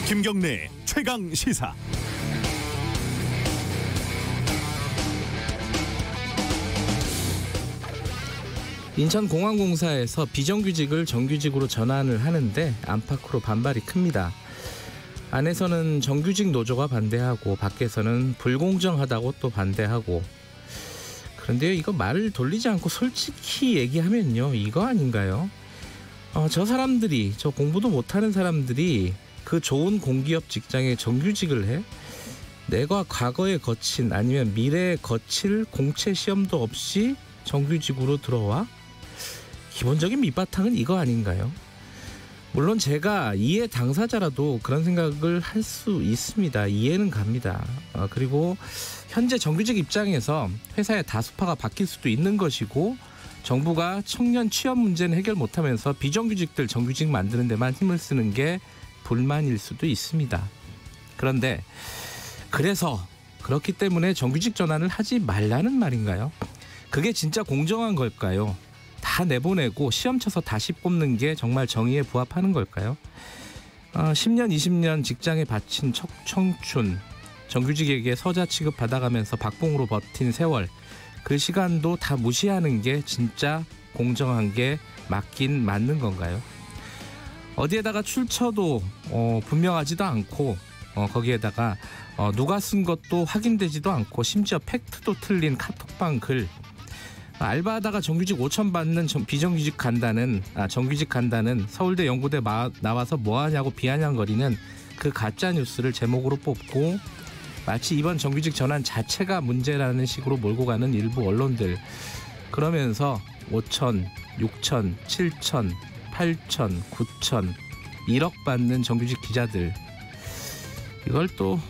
김경래 최강 시사. 인천공항공사에서 비정규직을 정규직으로 전환을 하는데 안팎으로 반발이 큽니다. 안에서는 정규직 노조가 반대하고 밖에서는 불공정하다고 또 반대하고. 그런데요, 이거 말을 돌리지 않고 솔직히 얘기하면요, 이거 아닌가요? 저 사람들이, 저 공부도 못하는 사람들이 그 좋은 공기업 직장에 정규직을 해? 내가 과거에 거친 아니면 미래에 거칠 공채 시험도 없이 정규직으로 들어와? 기본적인 밑바탕은 이거 아닌가요? 물론 제가 이해 당사자라도 그런 생각을 할 수 있습니다. 이해는 갑니다. 그리고 현재 정규직 입장에서 회사의 다수파가 바뀔 수도 있는 것이고, 정부가 청년 취업 문제는 해결 못하면서 비정규직들 정규직 만드는 데만 힘을 쓰는 게 불만일 수도 있습니다. 그런데 그렇기 때문에 정규직 전환을 하지 말라는 말인가요? 그게 진짜 공정한 걸까요? 다 내보내고 시험 쳐서 다시 뽑는 게 정말 정의에 부합하는 걸까요? 10년, 20년 직장에 바친 청춘, 정규직에게 서자 취급 받아가면서 박봉으로 버틴 세월, 그 시간도 다 무시하는 게 진짜 공정한 게 맞긴 맞는 건가요? 어디에다가 출처도 분명하지도 않고, 거기에다가 누가 쓴 것도 확인되지도 않고, 심지어 팩트도 틀린 카톡방 글, 알바하다가 정규직 5천 받는 비정규직 간다는, 정규직 간다는 서울대 연구대 나와서 뭐하냐고 비아냥거리는 그 가짜 뉴스를 제목으로 뽑고, 마치 이번 정규직 전환 자체가 문제라는 식으로 몰고 가는 일부 언론들, 그러면서 5천, 6천, 7천, 8천, 9천, 1억 받는 정규직 기자들, 이걸 또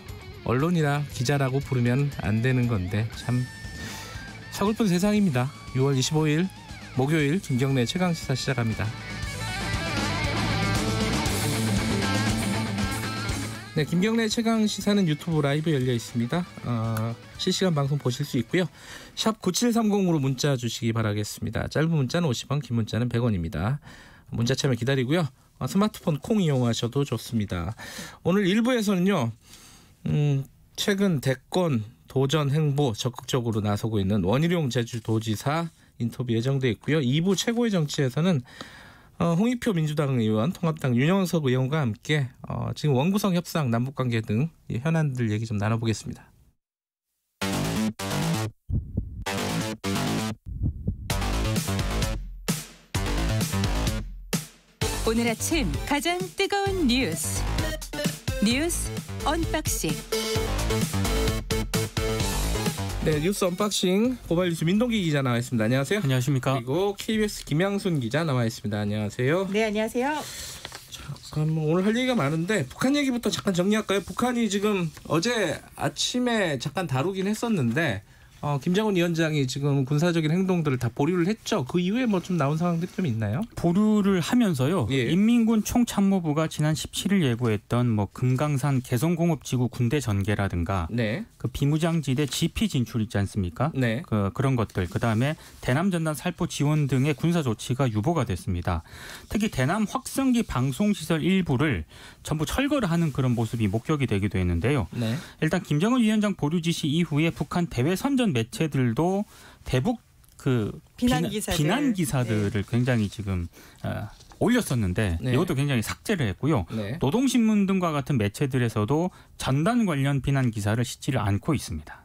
언론이나 기자라고 부르면 안 되는 건데 참 서글픈 세상입니다. 6월 25일 목요일 김경래 최강시사 시작합니다. 네, 김경래 최강시사는 유튜브 라이브 열려 있습니다. 실시간 방송 보실 수 있고요. 샵 9730으로 문자 주시기 바라겠습니다. 짧은 문자는 50원, 긴 문자는 100원입니다. 문자 참여 기다리고요. 스마트폰 콩 이용하셔도 좋습니다. 오늘 1부에서는요. 최근 대권 도전 행보 적극적으로 나서고 있는 원희룡 제주도지사 인터뷰 예정돼 있고요. 2부 최고의 정치에서는 홍익표 민주당 의원, 통합당 윤영석 의원과 함께 지금 원구성 협상, 남북관계 등 현안들 얘기 좀 나눠보겠습니다. 오늘 아침 가장 뜨거운 뉴스 언박싱. 네, 뉴스 언박싱 고발뉴스 민동기 기자 나와 있습니다. 안녕하세요. 안녕하십니까. 그리고 KBS 김양순 기자 나와 있습니다. 안녕하세요. 네, 안녕하세요. 잠깐 오늘 할 얘기가 많은데 북한 얘기부터 잠깐 정리할까요? 북한이 지금 어제 아침에 잠깐 다루긴 했었는데 김정은 위원장이 지금 군사적인 행동들을 다 보류를 했죠. 그 이후에 뭐 좀 나온 상황들이 좀 있나요? 보류를 하면서요. 예. 인민군 총참모부가 지난 17일 예고했던 뭐 금강산 개성공업지구 군대 전개라든가, 네. 그 비무장지대 GP 진출 있지 않습니까? 네. 그런 것들, 그다음에 대남 전단 살포 지원 등의 군사 조치가 유보가 됐습니다. 특히 대남 확성기 방송시설 일부를 전부 철거를 하는 그런 모습이 목격이 되기도 했는데요. 네. 일단 김정은 위원장 보류 지시 이후에 북한 대외 선전 매체들도 대북 비난 기사들을 네. 굉장히 지금 올렸었는데, 네. 이것도 굉장히 삭제를 했고요. 네. 노동신문 등과 같은 매체들에서도 전단 관련 비난 기사를 싣지를 않고 있습니다.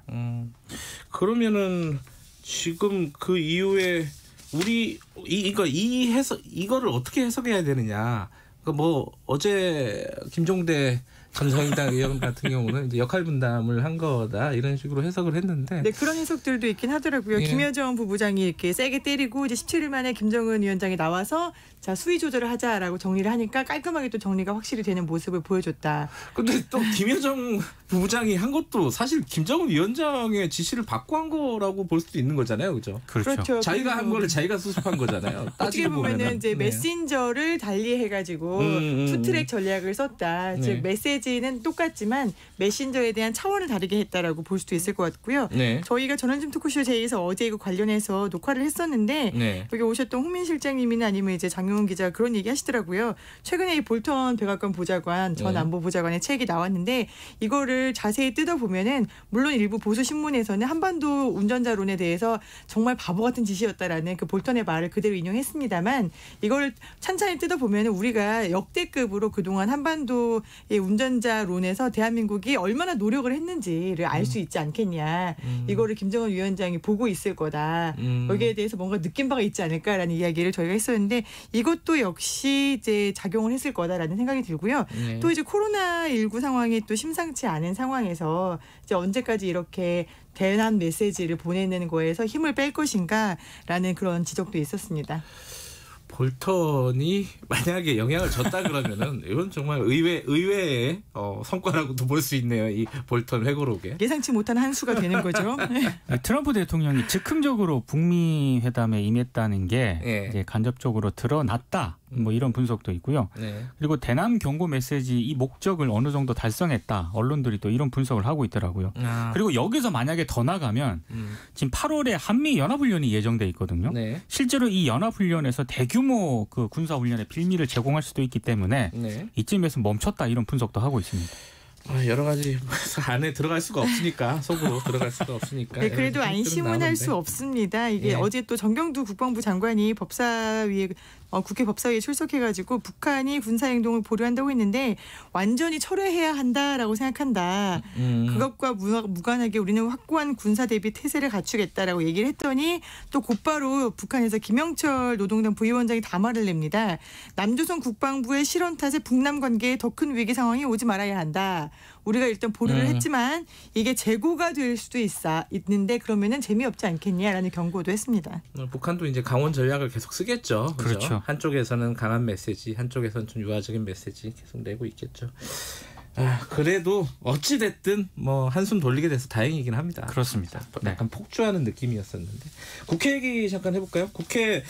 그러면은 지금 그 이후에 우리 이거를 어떻게 해석해야 되느냐? 뭐 어제 김종대 전 정의당 의원 같은 경우는 이제 역할 분담을 한 거다 이런 식으로 해석을 했는데, 네, 그런 해석들도 있긴 하더라고요. 예. 김여정 부부장이 이렇게 세게 때리고 이제 17일 만에 김정은 위원장이 나와서 자, 수위 조절을 하자라고 정리를 하니까 깔끔하게 또 정리가 확실히 되는 모습을 보여줬다. 근데 또 김여정 부부장이 한 것도 사실 김정은 위원장의 지시를 받고 한 거라고 볼 수도 있는 거잖아요, 그렇죠? 그렇죠. 자기가 한 거를 자기가 수습한 거잖아요. 어떻게 보면은 이제 네. 메신저를 달리해가지고 투트랙 전략을 썼다. 네. 즉 메시지 메시지는 똑같지만 메신저에 대한 차원을 다르게 했다라고 볼 수도 있을 것 같고요. 네. 저희가 전원점 토크쇼 제2에서 어제 이거 관련해서 녹화를 했었는데 네. 여기 오셨던 홍민 실장님이나 아니면 이제 장용훈 기자 그런 얘기 하시더라고요. 최근에 이 볼턴 백악관 보좌관 전 안보보좌관의 책이 나왔는데 이거를 자세히 뜯어보면은 물론 일부 보수 신문에서는 한반도 운전자론에 대해서 정말 바보 같은 짓이었다라는 그 볼턴의 말을 그대로 인용했습니다만 이걸 찬찬히 뜯어보면은 우리가 역대급으로 그동안 한반도의 운전자론에서 대한민국이 얼마나 노력을 했는지를 알 수 있지 않겠냐. 이거를 김정은 위원장이 보고 있을 거다. 여기에 대해서 뭔가 느낀 바가 있지 않을까라는 이야기를 저희가 했었는데 이것도 역시 이제 작용을 했을 거다라는 생각이 들고요. 네. 또 이제 코로나19 상황이 또 심상치 않은 상황에서 이제 언제까지 이렇게 대남 메시지를 보내는 거에서 힘을 뺄 것인가라는 그런 지적도 있었습니다. 볼턴이 만약에 영향을 줬다 그러면은 이건 정말 의외의 성과라고도 볼 수 있네요. 이 볼턴 회고록에 예상치 못한 한 수가 되는 거죠. 트럼프 대통령이 즉흥적으로 북미 회담에 임했다는 게 이제 간접적으로 드러났다. 뭐 이런 분석도 있고요. 네. 그리고 대남 경고 메시지 이 목적을 어느 정도 달성했다. 언론들이 또 이런 분석을 하고 있더라고요. 그리고 여기서 만약에 더 나가면 지금 8월에 한미 연합훈련이 예정돼 있거든요. 네. 실제로 이 연합훈련에서 대규모 그 군사훈련의 빌미를 제공할 수도 있기 때문에 이쯤에서 멈췄다 이런 분석도 하고 있습니다. 여러 가지 안에 들어갈 수가 없으니까 속으로 들어갈 수가 없으니까. 네, 그래도 안심은 할 수 없습니다. 이게 어제 또 정경두 국방부 장관이 법사위에 국회 법사위에 출석해가지고 북한이 군사행동을 보류한다고 했는데 완전히 철회해야 한다라고 생각한다. 그것과 무관하게 우리는 확고한 군사 대비 태세를 갖추겠다라고 얘기를 했더니 또 곧바로 북한에서 김영철 노동당 부위원장이 담화를 냅니다. 남조선 국방부의 실언 탓에 북남 관계에 더 큰 위기 상황이 오지 말아야 한다. 우리가 일단 보류를 했지만 이게 재고가 될 수도 있는데 그러면은 재미없지 않겠냐라는 경고도 했습니다. 북한도 이제 강원 전략을 계속 쓰겠죠. 그렇죠. 한쪽에서는 강한 메시지, 한쪽에서는 좀 유화적인 메시지 계속 내고 있겠죠. 그래도 어찌 됐든 뭐 한숨 돌리게 돼서 다행이긴 합니다. 그렇습니다. 약간 폭주하는 느낌이었었는데 국회 얘기 잠깐 해볼까요? 국회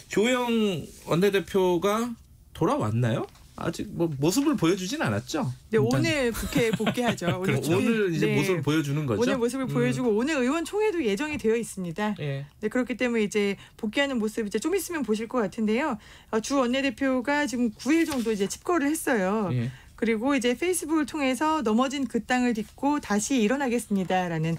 조영 원내대표가 돌아왔나요? 아직 뭐 모습을 보여주진 않았죠. 네, 오늘 국회에 복귀하죠. 그렇죠. 오늘 이제 모습을 보여주는 거죠. 오늘 모습을 보여주고 오늘 의원총회도 예정이 되어 있습니다. 네, 그렇기 때문에 이제 복귀하는 모습 이제 좀 있으면 보실 것 같은데요. 주 원내대표가 지금 9일 정도 이제 집거를 했어요. 그리고 이제 페이스북을 통해서 넘어진 그 땅을 딛고 다시 일어나겠습니다라는.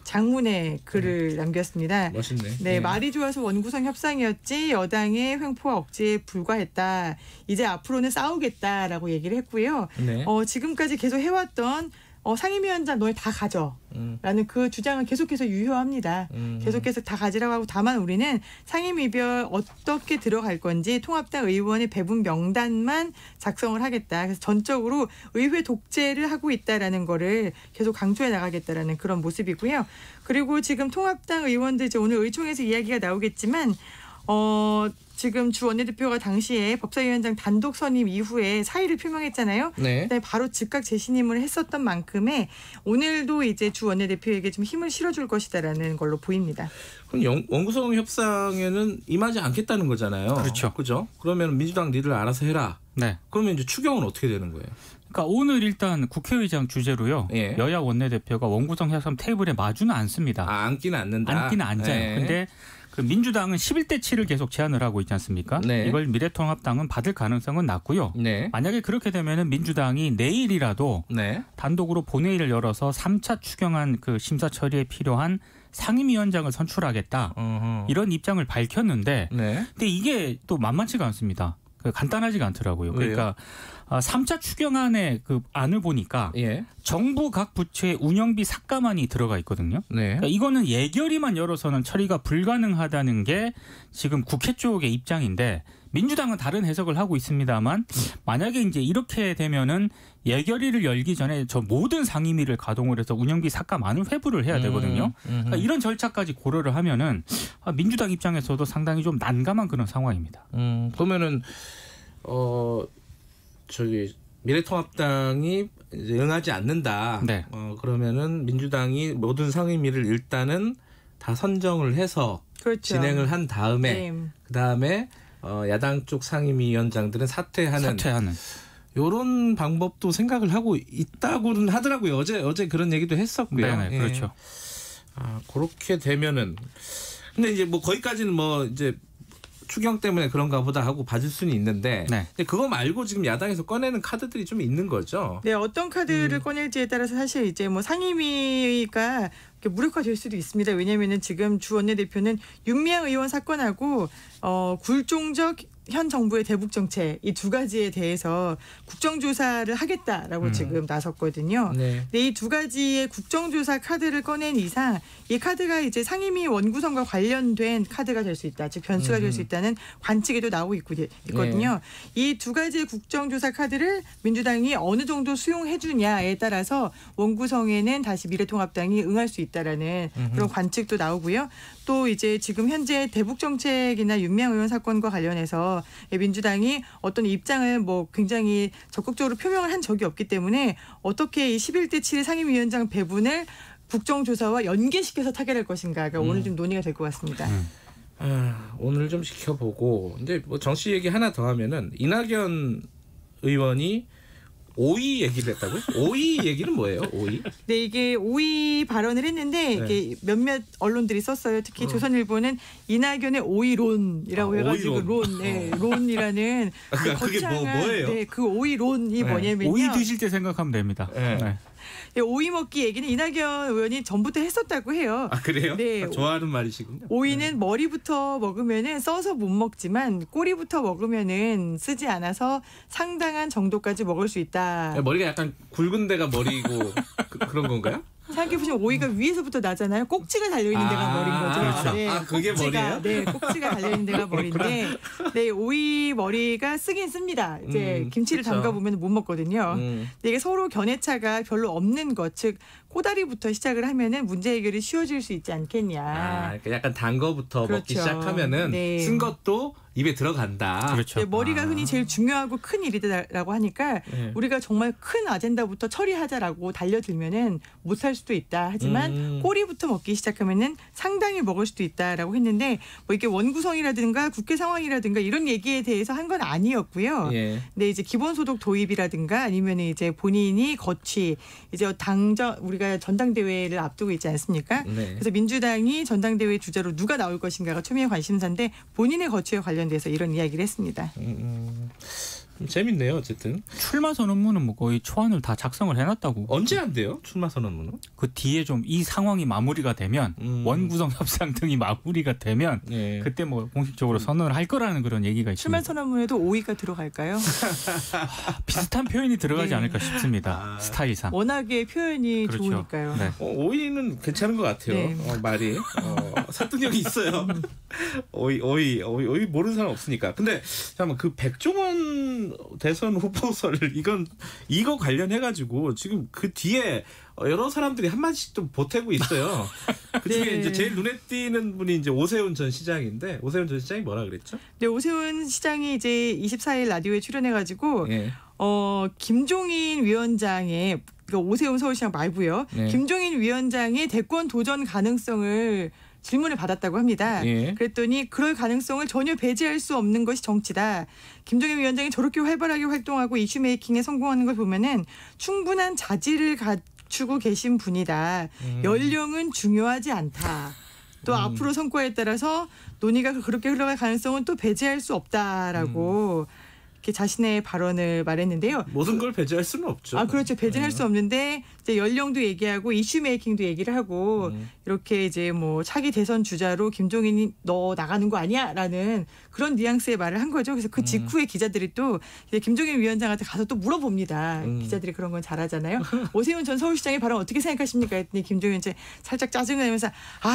장문의 글을 남겼습니다. 멋있네. 네, 말이 좋아서 원구성 협상이었지 여당의 횡포와 억지에 불과했다. 이제 앞으로는 싸우겠다라고 얘기를 했고요. 네. 지금까지 계속 해왔던 상임위원장 너희 다 가져. 라는 그 주장은 계속해서 유효합니다. 계속해서 다 가지라고 하고 다만 우리는 상임위별 어떻게 들어갈 건지 통합당 의원의 배분 명단만 작성을 하겠다. 그래서 전적으로 의회 독재를 하고 있다라는 거를 계속 강조해 나가겠다라는 그런 모습이고요. 그리고 지금 통합당 의원들 이제 오늘 의총에서 이야기가 나오겠지만 지금 주 원내대표가 당시에 법사위원장 단독 선임 이후에 사의를 표명했잖아요. 네. 바로 즉각 재신임을 했었던 만큼에 오늘도 이제 주 원내대표에게 좀 힘을 실어줄 것이다라는 걸로 보입니다. 그럼 원구성 협상에는 임하지 않겠다는 거잖아요. 그렇죠. 그러면 민주당 니들 알아서 해라. 네. 그러면 이제 추경은 어떻게 되는 거예요? 그러니까 오늘 일단 국회의장 주재로요. 여야 원내대표가 원구성 협상 테이블에 마주는 않습니다. 앉기는 않는다. 앉기는 앉아요. 근데 그 민주당은 11대 7을 계속 제안을 하고 있지 않습니까? 네. 이걸 미래통합당은 받을 가능성은 낮고요. 네. 만약에 그렇게 되면은 민주당이 내일이라도 단독으로 본회의를 열어서 3차 추경안 그 심사 처리에 필요한 상임위원장을 선출하겠다. 이런 입장을 밝혔는데 근데 이게 또 만만치가 않습니다. 간단하지가 않더라고요. 그러니까 3차 추경안의 그 안을 보니까 정부 각 부처의 운영비 삭감안이 들어가 있거든요. 그러니까 이거는 예결위만 열어서는 처리가 불가능하다는 게 지금 국회 쪽의 입장인데 민주당은 다른 해석을 하고 있습니다만 만약에 이제 이렇게 되면은 예결위를 열기 전에 저 모든 상임위를 가동을 해서 운영비 삭감안을 회부를 해야 되거든요. 그러니까 이런 절차까지 고려를 하면은 민주당 입장에서도 상당히 좀 난감한 그런 상황입니다. 그러면은 미래통합당이 이제 응하지 않는다. 네. 그러면은 민주당이 모든 상임위를 일단은 다 선정을 해서 진행을 한 다음에 그 다음에 야당 쪽 상임위원장들은 사퇴하는. 이런 방법도 생각을 하고 있다고는 하더라고요. 어제 그런 얘기도 했었고요. 네, 그렇죠. 그렇게 되면은 근데 이제 뭐 거기까지는 뭐 이제 추경 때문에 그런가 보다 하고 봐줄 수는 있는데 근데 그거 말고 지금 야당에서 꺼내는 카드들이 좀 있는 거죠. 네, 어떤 카드를 꺼낼지에 따라서 사실 이제 뭐 상임위가 무력화될 수도 있습니다. 왜냐하면은 지금 주 원내대표는 윤미향 의원 사건하고 굴종적 현 정부의 대북 정책 이 두 가지에 대해서 국정조사를 하겠다라고 지금 나섰거든요. 근데 이 두 가지의 국정조사 카드를 꺼낸 이상 이 카드가 이제 상임위 원구성과 관련된 카드가 될 수 있다. 즉 변수가 될 수 있다는 관측에도 나오고 있거든요. 이 두 가지의 국정조사 카드를 민주당이 어느 정도 수용해 주냐에 따라서 원구성에는 다시 미래통합당이 응할 수 있다라는 그런 관측도 나오고요. 또 이제 지금 현재 대북 정책이나 윤미향 의원 사건과 관련해서 민주당이 어떤 입장을 뭐 굉장히 적극적으로 표명을 한 적이 없기 때문에 어떻게 이 11대 7 상임위원장 배분을 국정조사와 연계시켜서 타결할 것인가가 오늘 좀 논의가 될 것 같습니다. 오늘 좀 지켜보고 이제 뭐 정치 얘기 하나 더 하면은 이낙연 의원이 5위 얘기를 했다고요? 5위 얘기는 뭐예요? 5위? 네, 이게 5위 발언을 했는데 이게 몇몇 언론들이 썼어요. 특히 조선일보는 이낙연의 5위론이라고 해가지고 5위론. 론이라는 그게 뭐예요? 네, 그 5위론이 뭐냐면요. 5위 드실 때 생각하면 됩니다. 오이 먹기 얘기는 이낙연 의원이 전부터 했었다고 해요. 그래요? 네. 좋아하는 말이시군요. 오이는 머리부터 먹으면은 써서 못 먹지만 꼬리부터 먹으면은 쓰지 않아서 상당한 정도까지 먹을 수 있다. 머리가 약간 굵은 데가 머리고 그런 건가요? 생각해보시면 오이가 위에서부터 나잖아요. 꼭지가 달려있는 데가 머리인 거죠. 그렇죠. 네, 그게 머리예요? 네, 꼭지가 달려있는 데가 머리인데 네, 오이 머리가 쓰긴 씁니다. 이제 김치를 담가보면 못 먹거든요. 근데 이게 서로 견해차가 별로 없는 것, 즉 꼬다리부터 시작을 하면은 문제 해결이 쉬워질 수 있지 않겠냐. 약간 단 거부터 먹기 시작하면은 쓴 것도 입에 들어간다. 그렇죠. 네, 머리가 흔히 제일 중요하고 큰 일이다라고 하니까 우리가 정말 큰 아젠다부터 처리하자라고 달려들면은 못할 수도 있다. 하지만 꼬리부터 먹기 시작하면은 상당히 먹을 수도 있다라고 했는데 뭐 이게 원구성이라든가 국회 상황이라든가 이런 얘기에 대해서 한 건 아니었고요. 네, 이제 기본소득 도입이라든가 아니면 이제 본인이 거취 이제 우리가 전당대회를 앞두고 있지 않습니까? 그래서 민주당이 전당대회 주자로 누가 나올 것인가가 초미의 관심사인데 본인의 거취에 관련돼서 이런 이야기를 했습니다. 재밌네요. 어쨌든 출마 선언문은 뭐 거의 초안을 다 작성을 해놨다고. 언제 한대요? 출마 선언문은? 그 뒤에 좀 이 상황이 마무리가 되면 원구성 협상 등이 마무리가 되면 그때 뭐 공식적으로 선언을 할 거라는 그런 얘기가 있습니다. 출마 선언문에도 오이가 들어갈까요? 비슷한 표현이 들어가지 않을까 싶습니다. 스타일상. 워낙에 표현이 그렇죠. 좋으니까요. 네. 오이는 괜찮은 것 같아요. 말이 설득력이 있어요. 오이 모르는 사람 없으니까. 근데 잠깐만 그 백종원 대선 후보설을 이거 관련해가지고 지금 그 뒤에 여러 사람들이 한마디씩 좀 보태고 있어요. 그중에 이제 제일 눈에 띄는 분이 이제 오세훈 전 시장인데 오세훈 전 시장이 뭐라 그랬죠? 네, 오세훈 시장이 이제 24일 라디오에 출연해가지고 김종인 위원장의 그러니까 오세훈 서울시장 말고요. 김종인 위원장의 대권 도전 가능성을 질문을 받았다고 합니다. 그랬더니 그럴 가능성을 전혀 배제할 수 없는 것이 정치다. 김종인 위원장이 저렇게 활발하게 활동하고 이슈 메이킹에 성공하는 걸 보면은 충분한 자질을 갖추고 계신 분이다. 연령은 중요하지 않다. 또 앞으로 성과에 따라서 논의가 그렇게 흘러갈 가능성은 또 배제할 수 없다라고 이렇게 자신의 발언을 말했는데요. 모든 걸 배제할 수는 없죠. 그렇죠. 배제할 수 없는데 이제 연령도 얘기하고 이슈 메이킹도 얘기를 하고 이렇게 이제 뭐 차기 대선 주자로 김종인이 너 나가는 거 아니야라는 그런 뉘앙스의 말을 한 거죠. 그래서 그 직후에 기자들이 또 이제 김종인 위원장한테 가서 또 물어봅니다. 기자들이 그런 건 잘하잖아요. 오세훈 전 서울시장의 발언 어떻게 생각하십니까? 했더니 김종인 이제 살짝 짜증을 내면서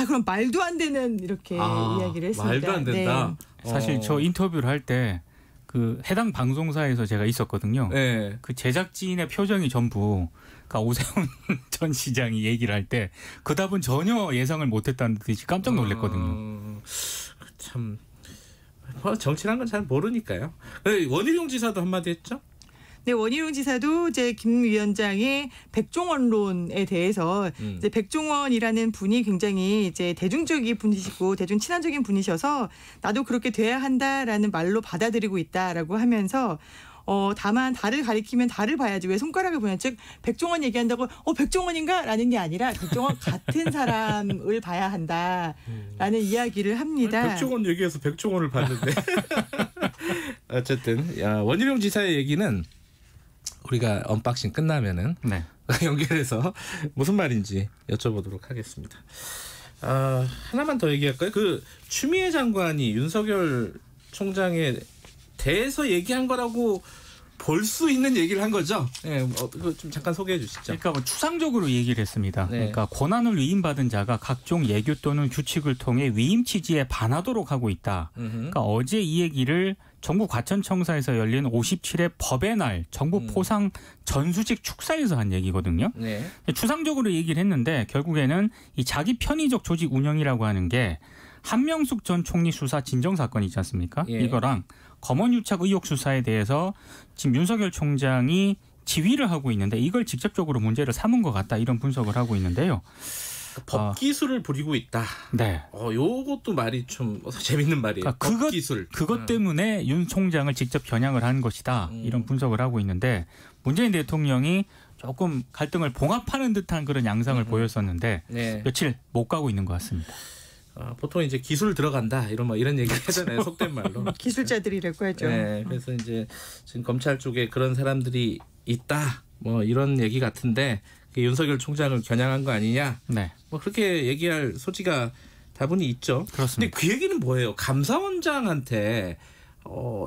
그럼 말도 안 되는 이렇게 이야기를 했습니다. 말도 안 된다. 네. 사실 저 인터뷰를 할 때 그 해당 방송사에서 제가 있었거든요. 그 제작진의 표정이 전부 그러니까 오세훈 전 시장이 얘기를 할 때 그 답은 전혀 예상을 못했다는 듯이 깜짝 놀랐거든요. 참 정치란 건 잘 모르니까요. 원희룡 지사도 한마디 했죠? 네, 원희룡 지사도 이제 김 위원장의 백종원론에 대해서 이제 백종원이라는 분이 굉장히 이제 대중적인 분이시고 대중 친화적인 분이셔서 나도 그렇게 돼야 한다라는 말로 받아들이고 있다라고 하면서 다만 달을 가리키면 달을 봐야지 왜 손가락을 보냐. 즉 백종원 얘기한다고 백종원인가? 라는 게 아니라 백종원 같은 사람을 봐야 한다라는 이야기를 합니다. 백종원 얘기해서 백종원을 봤는데. 어쨌든 원희룡 지사의 얘기는 우리가 언박싱 끝나면은 네. 연결해서 무슨 말인지 여쭤보도록 하겠습니다. 하나만 더 얘기할까요? 그 추미애 장관이 윤석열 총장에 대해서 얘기한 거라고 볼 수 있는 얘기를 한 거죠. 네, 그거 좀 잠깐 소개해 주시죠. 그러니까 뭐 추상적으로 얘기를 했습니다. 네. 그러니까 권한을 위임받은 자가 각종 예규 또는 규칙을 통해 위임 취지에 반하도록 하고 있다. 그러니까 어제 이 얘기를 전국 과천청사에서 열린 57회 법의 날 정부 포상 전수직 축사에서 한 얘기거든요. 네. 추상적으로 얘기를 했는데 결국에는 이 자기 편의적 조직 운영이라고 하는 게 한명숙 전 총리 수사 진정 사건 있지 않습니까? 예. 이거랑 검언유착 의혹 수사에 대해서 지금 윤석열 총장이 지휘를 하고 있는데 이걸 직접적으로 문제를 삼은 것 같다 이런 분석을 하고 있는데요. 법 기술을 부리고 있다. 네. 요것도 말이 좀 재밌는 말이에요. 그러니까 법 기술. 그것 때문에 윤 총장을 직접 겨냥을 한 것이다. 이런 분석을 하고 있는데 문재인 대통령이 조금 갈등을 봉합하는 듯한 그런 양상을 보였었는데 네. 며칠 못 가고 있는 것 같습니다. 보통 이제 기술 들어간다 이런 얘기 하잖아요. 속된 말로. 기술자들이라고 하죠. 네, 그래서 이제 지금 검찰 쪽에 그런 사람들이 있다. 뭐 이런 얘기 같은데 윤석열 총장을 겨냥한 거 아니냐. 네. 뭐 그렇게 얘기할 소지가 다분히 있죠. 그렇습니다. 근데 그 얘기는 뭐예요? 감사원장한테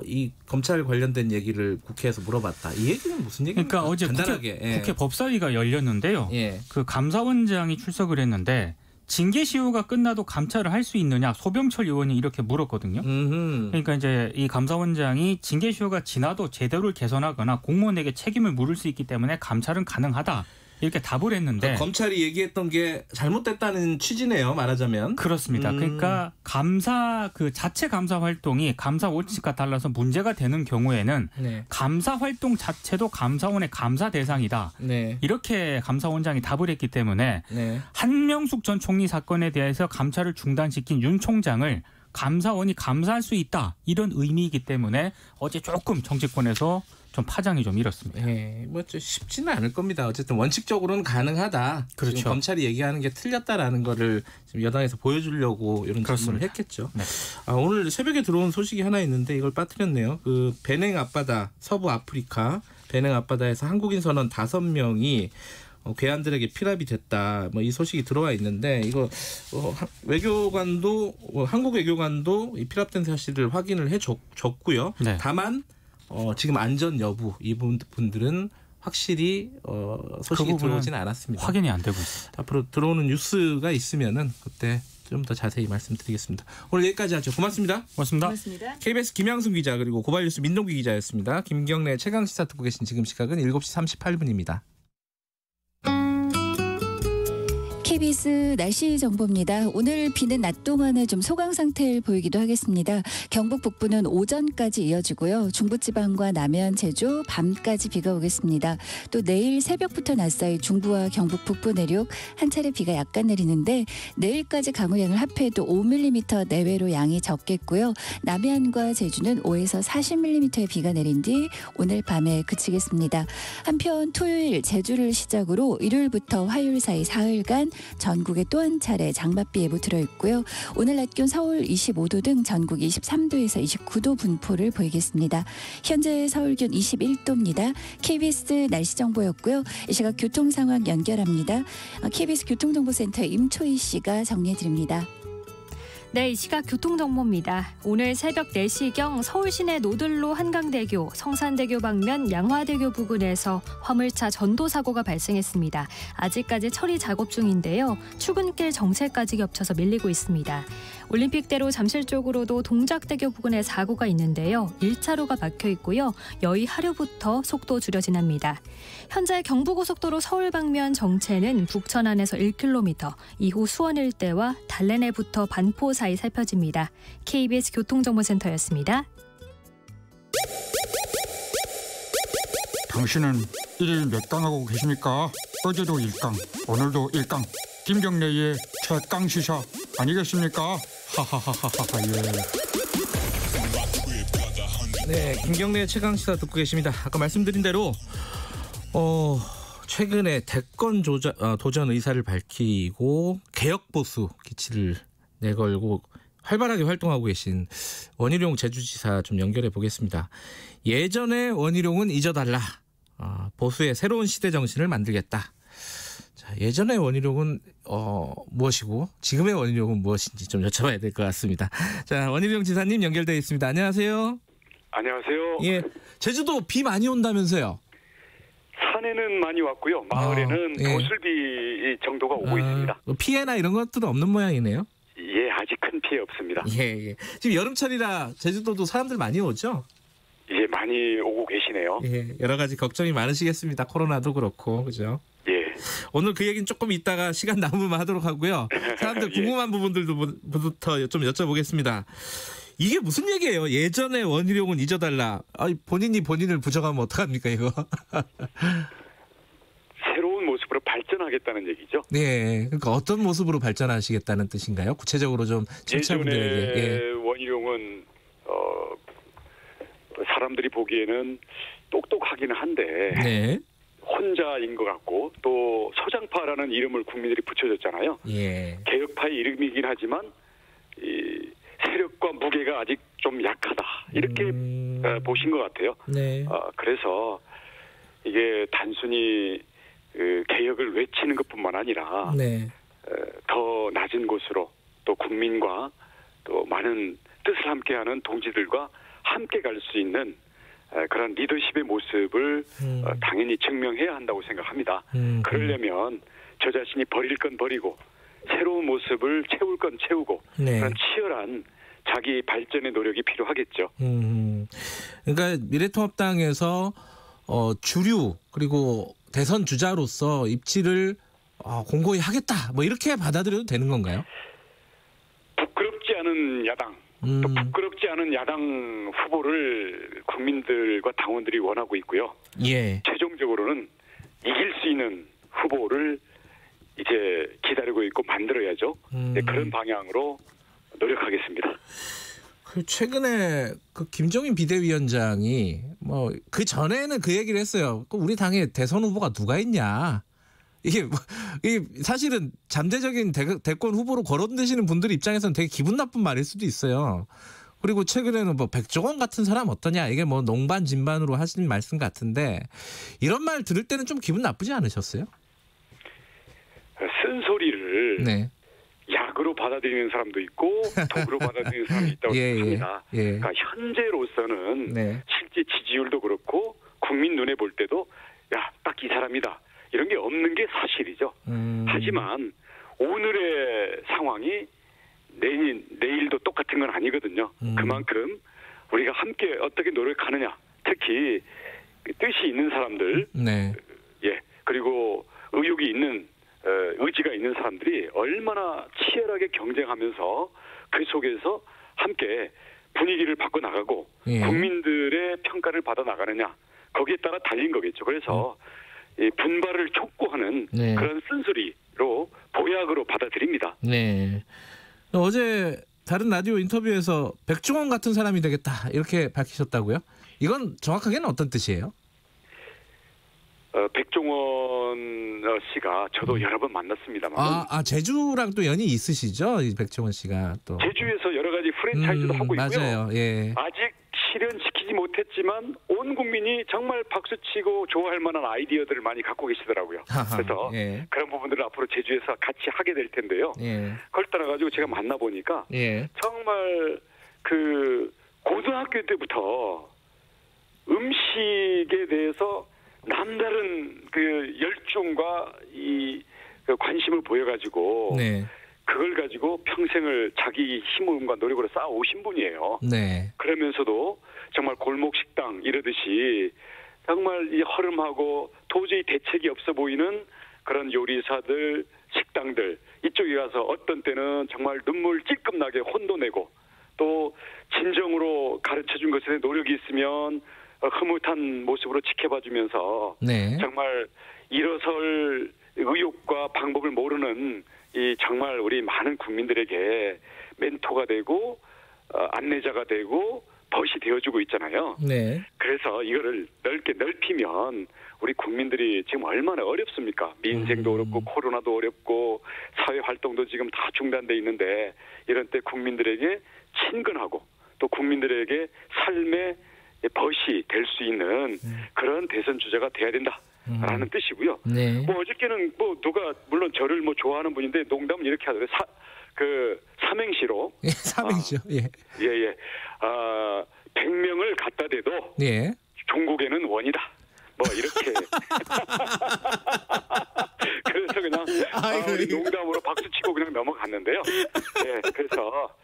이 검찰 관련된 얘기를 국회에서 물어봤다. 이 얘기는 무슨 얘기입니까? 그러니까 어제 간단하게. 국회 법사위가 열렸는데요. 예. 그 감사원장이 출석을 했는데 징계시효가 끝나도 감찰을 할 수 있느냐 소병철 의원이 이렇게 물었거든요. 그러니까 이제 이 감사원장이 징계시효가 지나도 제도를 개선하거나 공무원에게 책임을 물을 수 있기 때문에 감찰은 가능하다. 이렇게 답을 했는데 그러니까 검찰이 얘기했던 게 잘못됐다는 취지네요. 말하자면. 그렇습니다. 그러니까 감사 그 자체 감사 활동이 감사 원칙과 달라서 문제가 되는 경우에는 네. 감사 활동 자체도 감사원의 감사 대상이다. 네. 이렇게 감사원장이 답을 했기 때문에 네. 한명숙 전 총리 사건에 대해서 감찰을 중단시킨 윤 총장을 감사원이 감사할 수 있다. 이런 의미이기 때문에 어제 조금 정치권에서 좀 파장이 좀 일었습니다. 네, 뭐 쉽지는 않을 겁니다. 어쨌든 원칙적으로는 가능하다. 그렇죠. 지금 검찰이 얘기하는 게 틀렸다라는 거를 지금 여당에서 보여주려고 이런 질문을 했겠죠. 네. 오늘 새벽에 들어온 소식이 하나 있는데 이걸 빠뜨렸네요. 그 베냉 앞바다, 서부 아프리카 베냉 앞바다에서 한국인 선원 5명이 괴한들에게 피랍이 됐다. 뭐 이 소식이 들어와 있는데 이거 외교관도 한국 외교관도 이 피랍된 사실을 확인을 해줬고요. 네. 다만 지금 안전 여부 이 분들은 확실히 소식이 들어오지는 않았습니다. 확인이 안 되고 있습니다. 앞으로 들어오는 뉴스가 있으면은 그때 좀 더 자세히 말씀드리겠습니다. 오늘 여기까지 하죠. 고맙습니다. 고맙습니다. 고맙습니다. KBS 김양순 기자 그리고 고발뉴스 민동기 기자였습니다. 김경래 최강시사 듣고 계신 지금 시각은 7시 38분입니다. KBS 날씨 정보입니다. 오늘 비는 낮 동안에 좀 소강 상태를 보이기도 하겠습니다. 경북 북부는 오전까지 이어지고요. 중부지방과 남해안, 제주 밤까지 비가 오겠습니다. 또 내일 새벽부터 낮 사이 중부와 경북 북부 내륙 한 차례 비가 약간 내리는데 내일까지 강우량을 합해도 5mm 내외로 양이 적겠고요. 남해안과 제주는 5에서 40mm의 비가 내린 뒤 오늘 밤에 그치겠습니다. 한편 토요일 제주를 시작으로 일요일부터 화요일 사이 사흘간 전국에 또 한 차례 장맛비 예보 들어있고요. 오늘 낮 기온 서울 25도 등 전국 23도에서 29도 분포를 보이겠습니다. 현재 서울 기온 21도입니다. KBS 날씨 정보였고요. 이 시각 교통 상황 연결합니다. KBS 교통정보센터 임초희 씨가 정리해드립니다. 네, 이 시각 교통정보입니다. 오늘 새벽 4시경 서울 시내 노들로 한강대교, 성산대교 방면 양화대교 부근에서 화물차 전도 사고가 발생했습니다. 아직까지 처리 작업 중인데요. 출근길 정체까지 겹쳐서 밀리고 있습니다. 올림픽대로 잠실 쪽으로도 동작대교 부근에 사고가 있는데요. 1차로가 막혀 있고요. 여의 하류부터 속도 줄여 지납니다. 현재 경부고속도로 서울 방면 정체는 북천 안에서 1km, 이후 수원 일대와 달래내부터 반포 사이 살펴집니다. KBS 교통정보센터였습니다. 당신은 일일 몇 강 하고 계십니까? 어제도 1강, 오늘도 1강. 김경래의 최강 시사 아니겠습니까? 하하하하하 예. 네, 김경래 최강시사 듣고 계십니다. 아까 말씀드린 대로 최근에 대권 도전 의사를 밝히고 개혁보수 기치를 내걸고 활발하게 활동하고 계신 원희룡 제주지사 좀 연결해 보겠습니다. 예전의 원희룡은 잊어달라. 보수의 새로운 시대 정신을 만들겠다. 자, 예전의 원희룡은 무엇이고 지금의 원희룡은 무엇인지 좀 여쭤봐야 될 것 같습니다. 자, 원희룡 지사님 연결되어 있습니다. 안녕하세요. 안녕하세요. 예, 제주도 비 많이 온다면서요? 산에는 많이 왔고요. 마을에는 예. 도슬비 정도가 오고 있습니다. 피해나 이런 것들은 없는 모양이네요. 예, 아직 큰 피해 없습니다. 예. 지금 여름철이라 제주도도 사람들 많이 오죠? 예, 많이 오고 계시네요. 예, 여러 가지 걱정이 많으시겠습니다. 코로나도 그렇고, 그죠? 예. 오늘 그 얘기는 조금 이따가 시간 남으면 하도록 하고요. 사람들 궁금한 부분들부터 좀 여쭤보겠습니다. 이게 무슨 얘기예요? 예전에 원희룡은 잊어달라. 본인이 본인을 부정하면 어떡합니까, 이거? 새로운 모습으로 발전하겠다는 얘기죠. 네, 그러니까 어떤 모습으로 발전하시겠다는 뜻인가요? 구체적으로 좀 청취자분들에게. 예전에 원희룡은 사람들이 보기에는 똑똑하기는 한데 네. 혼자인 것 같고 또 소장파라는 이름을 국민들이 붙여줬잖아요. 예. 개혁파의 이름이긴 하지만 이 세력과 무게가 아직 좀 약하다 이렇게 보신 것 같아요. 네. 그래서 이게 단순히 그 개혁을 외치는 것뿐만 아니라 네. 더 낮은 곳으로 또 국민과 또 많은 뜻을 함께하는 동지들과 함께 갈 수 있는 그런 리더십의 모습을 당연히 증명해야 한다고 생각합니다. 그러려면 저 자신이 버릴 건 버리고 새로운 모습을 채울 건 채우고 네. 그런 치열한 자기 발전의 노력이 필요하겠죠. 그러니까 미래통합당에서 주류 그리고 대선 주자로서 입지를 공고히 하겠다 뭐 이렇게 받아들여도 되는 건가요? 부끄럽지 않은 야당 또 부끄럽지 않은 야당 후보를 국민들과 당원들이 원하고 있고요. 예. 최종적으로는 이길 수 있는 후보를 이제 기다리고 있고 만들어야죠. 네, 그런 방향으로 노력하겠습니다. 최근에 그 김종인 비대위원장이 뭐 그 전에는 그 얘기를 했어요. 우리 당에 대선 후보가 누가 있냐? 이게 사실은 잠재적인 대권 후보로 거론되시는 분들 입장에서는 되게 기분 나쁜 말일 수도 있어요. 그리고 최근에는 뭐 백종원 같은 사람 어떠냐 이게 뭐 농반진반으로 하신 말씀 같은데 이런 말 들을 때는 좀 기분 나쁘지 않으셨어요? 쓴소리를 네. 약으로 받아들이는 사람도 있고 독으로 받아들이는 사람이 있다고 생각합니다. 그러니까 현재로서는 네. 실제 지지율도 그렇고 국민 눈에 볼 때도 딱 이 사람이다. 이런 게 없는 게 사실이죠. 하지만 오늘의 상황이 내일도 똑같은 건 아니거든요. 그만큼 우리가 함께 어떻게 노력하느냐. 특히 뜻이 있는 사람들, 네. 예, 그리고 의욕이 있는 의지가 있는 사람들이 얼마나 치열하게 경쟁하면서 그 속에서 함께 분위기를 바꿔나가고 국민들의 평가를 받아나가느냐. 거기에 따라 달린 거겠죠. 그래서 이 분발을 촉구하는 그런 쓴소리로 보약으로 받아들입니다. 네. 어제 다른 라디오 인터뷰에서 백종원 같은 사람이 되겠다 이렇게 밝히셨다고요? 이건 정확하게는 어떤 뜻이에요? 백종원 씨가 저도 여러 번 만났습니다만 제주랑 또 연이 있으시죠? 이 백종원 씨가 또 제주에서 여러 가지 프랜차이즈도 하고 있고요. 맞아요. 예. 아직 실현시키지 못했지만 온 국민이 정말 박수치고 좋아할 만한 아이디어들을 많이 갖고 계시더라고요. 그래서 그런 부분들을 앞으로 제주에서 같이 하게 될 텐데요. 그걸 따라가지고 제가 만나보니까 정말 그 고등학교 때부터 음식에 대해서 남다른 그 열정과 이 관심을 보여가지고 그걸 가지고 평생을 자기 힘과 노력으로 쌓아오신 분이에요. 그러면서도 정말 골목 식당 이러듯이 정말 이 허름하고 도저히 대책이 없어 보이는 그런 요리사들, 식당들 이쪽에 가서 어떤 때는 정말 눈물 찔끔나게 혼도 내고 또 진정으로 가르쳐준 것에 노력이 있으면 흐뭇한 모습으로 지켜봐주면서 정말 일어설 의욕과 방법을 모르는 이 정말 우리 많은 국민들에게 멘토가 되고 안내자가 되고 벗이 되어주고 있잖아요. 네. 그래서 이거를 넓히면 우리 국민들이 지금 얼마나 어렵습니까? 민생도 어렵고 코로나도 어렵고 사회 활동도 지금 다 중단돼 있는데 이런 때 국민들에게 친근하고 또 국민들에게 삶의 벗이 될 수 있는 그런 대선 주자가 돼야 된다라는 뜻이고요. 네. 뭐 어저께는 뭐 누가 물론 저를 뭐 좋아하는 분인데 농담은 이렇게 하더라고요. 삼행시로. 예, 삼행시요. 예. 100명을 갖다 대도 예. 종국에는 원이다. 뭐 이렇게. 그래서 그냥 농담으로 박수치고 그냥 넘어갔는데요. 예, 그래서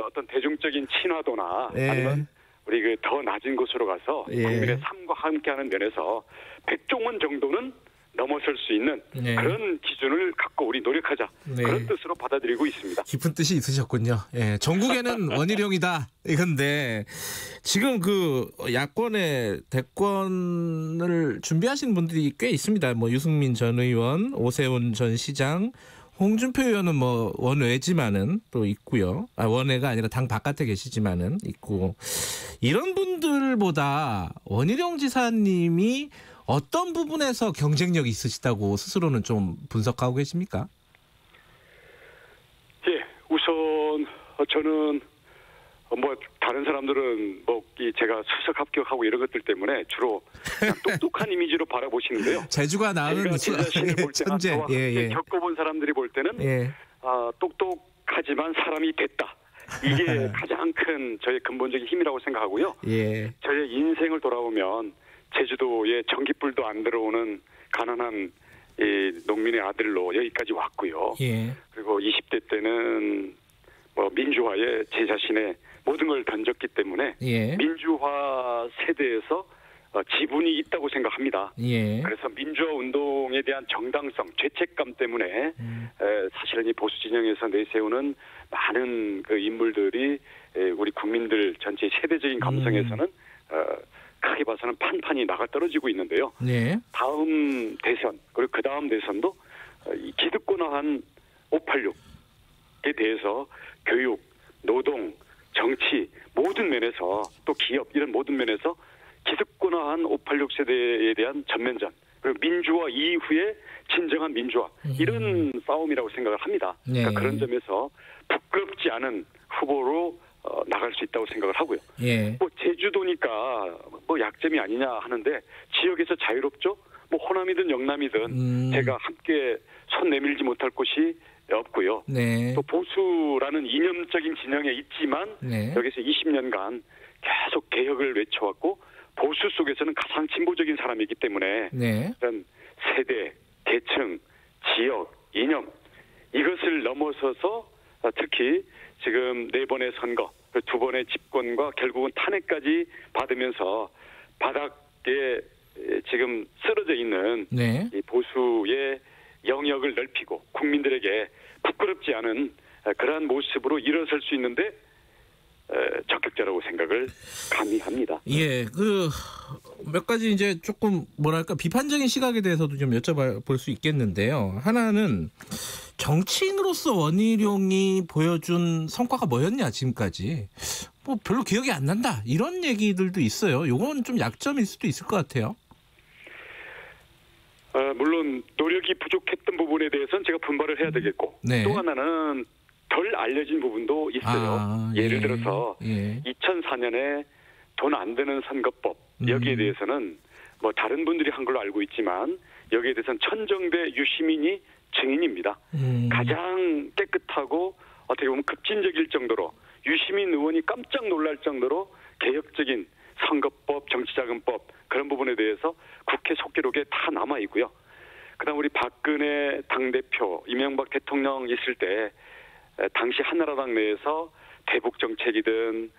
어떤 대중적인 친화도나 아니면 우리 더 낮은 곳으로 가서 국민의 삶과 함께하는 면에서 100종원 정도는 넘어설 수 있는 그런 기준을 갖고 우리 노력하자. 그런 뜻으로 받아들이고 있습니다. 깊은 뜻이 있으셨군요. 예, 전국에는 원희룡이다. 이건데 지금 그 야권의 대권을 준비하시는 분들이 꽤 있습니다. 뭐 유승민 전 의원, 오세훈 전 시장, 홍준표 의원은 뭐 원외지만은 또 있고요. 원외가 아니라 당 바깥에 계시지만은 있고 이런 분들보다 원희룡 지사님이 어떤 부분에서 경쟁력이 있으시다고 스스로는 좀 분석하고 계십니까? 예, 우선 저는 뭐 다른 사람들은 뭐 제가 수석 합격하고 이런 것들 때문에 주로 똑똑한 이미지로 바라보시는데요. 재주가 나은 제 자신을 볼 때는 천재. 예. 겪어본 사람들이 볼 때는 똑똑하지만 사람이 됐다. 이게 가장 큰 저의 근본적인 힘이라고 생각하고요. 예. 저의 인생을 돌아보면 제주도에 전기불도 안 들어오는 가난한 농민의 아들로 여기까지 왔고요. 예. 그리고 20대 때는 뭐 민주화에 제 자신의 모든 걸 던졌기 때문에 민주화 세대에서 지분이 있다고 생각합니다. 그래서 민주화 운동에 대한 정당성, 죄책감 때문에 사실은 이 보수 진영에서 내세우는 많은 그 인물들이 우리 국민들 전체 세대적인 감성에서는 크게 봐서는 판판이 나가 떨어지고 있는데요. 다음 대선 그리고 그 다음 대선도 이 기득권화한 586에 대해서 교육, 노동, 정치 모든 면에서 또 기업 이런 모든 면에서 기득권화한 586 세대에 대한 전면전 그리고 민주화 이후에 진정한 민주화 이런 싸움이라고 생각을 합니다. 그러니까 그런 점에서 부끄럽지 않은 후보로 나갈 수 있다고 생각을 하고요. 뭐 제주도니까 뭐 약점이 아니냐 하는데 지역에서 자유롭죠. 뭐 호남이든 영남이든 제가 함께 손 내밀지 못할 곳이 없고요. 또 보수라는 이념적인 진영에 있지만 여기서 20년간 계속 개혁을 외쳐왔고 보수 속에서는 가장 진보적인 사람이기 때문에 이런 세대, 계층, 지역, 이념 이것을 넘어서서 특히 지금 4번의 선거, 2번의 집권과 결국은 탄핵까지 받으면서 바닥에 지금 쓰러져 있는 이 보수의 영역을 넓히고 국민들에게 부끄럽지 않은 그러한 모습으로 일어설 수 있는데 적격자라고 생각을 감히 합니다. 예, 몇 가지 이제 조금 뭐랄까 비판적인 시각에 대해서도 좀 여쭤볼 수 있겠는데요. 하나는 정치인으로서 원희룡이 보여준 성과가 뭐였냐 지금까지 뭐 별로 기억이 안 난다 이런 얘기들도 있어요. 요건 좀 약점일 수도 있을 것 같아요. 물론 노력이 부족했던 부분에 대해서는 제가 분발을 해야 되겠고 또 하나는 덜 알려진 부분도 있어요. 예를 들어서 2004년에 돈 안 드는 선거법 여기에 대해서는 뭐 다른 분들이 한 걸로 알고 있지만 여기에 대해서는 천정배 유시민이 증인입니다. 가장 깨끗하고 어떻게 보면 급진적일 정도로 유시민 의원이 깜짝 놀랄 정도로 개혁적인 선거법, 정치자금법 그런 부분에 대해서 국회 속기록에 다 남아 있고요. 그다음 우리 박근혜 당대표, 이명박 대통령 있을 때 당시 한나라당 내에서 대북 정책이든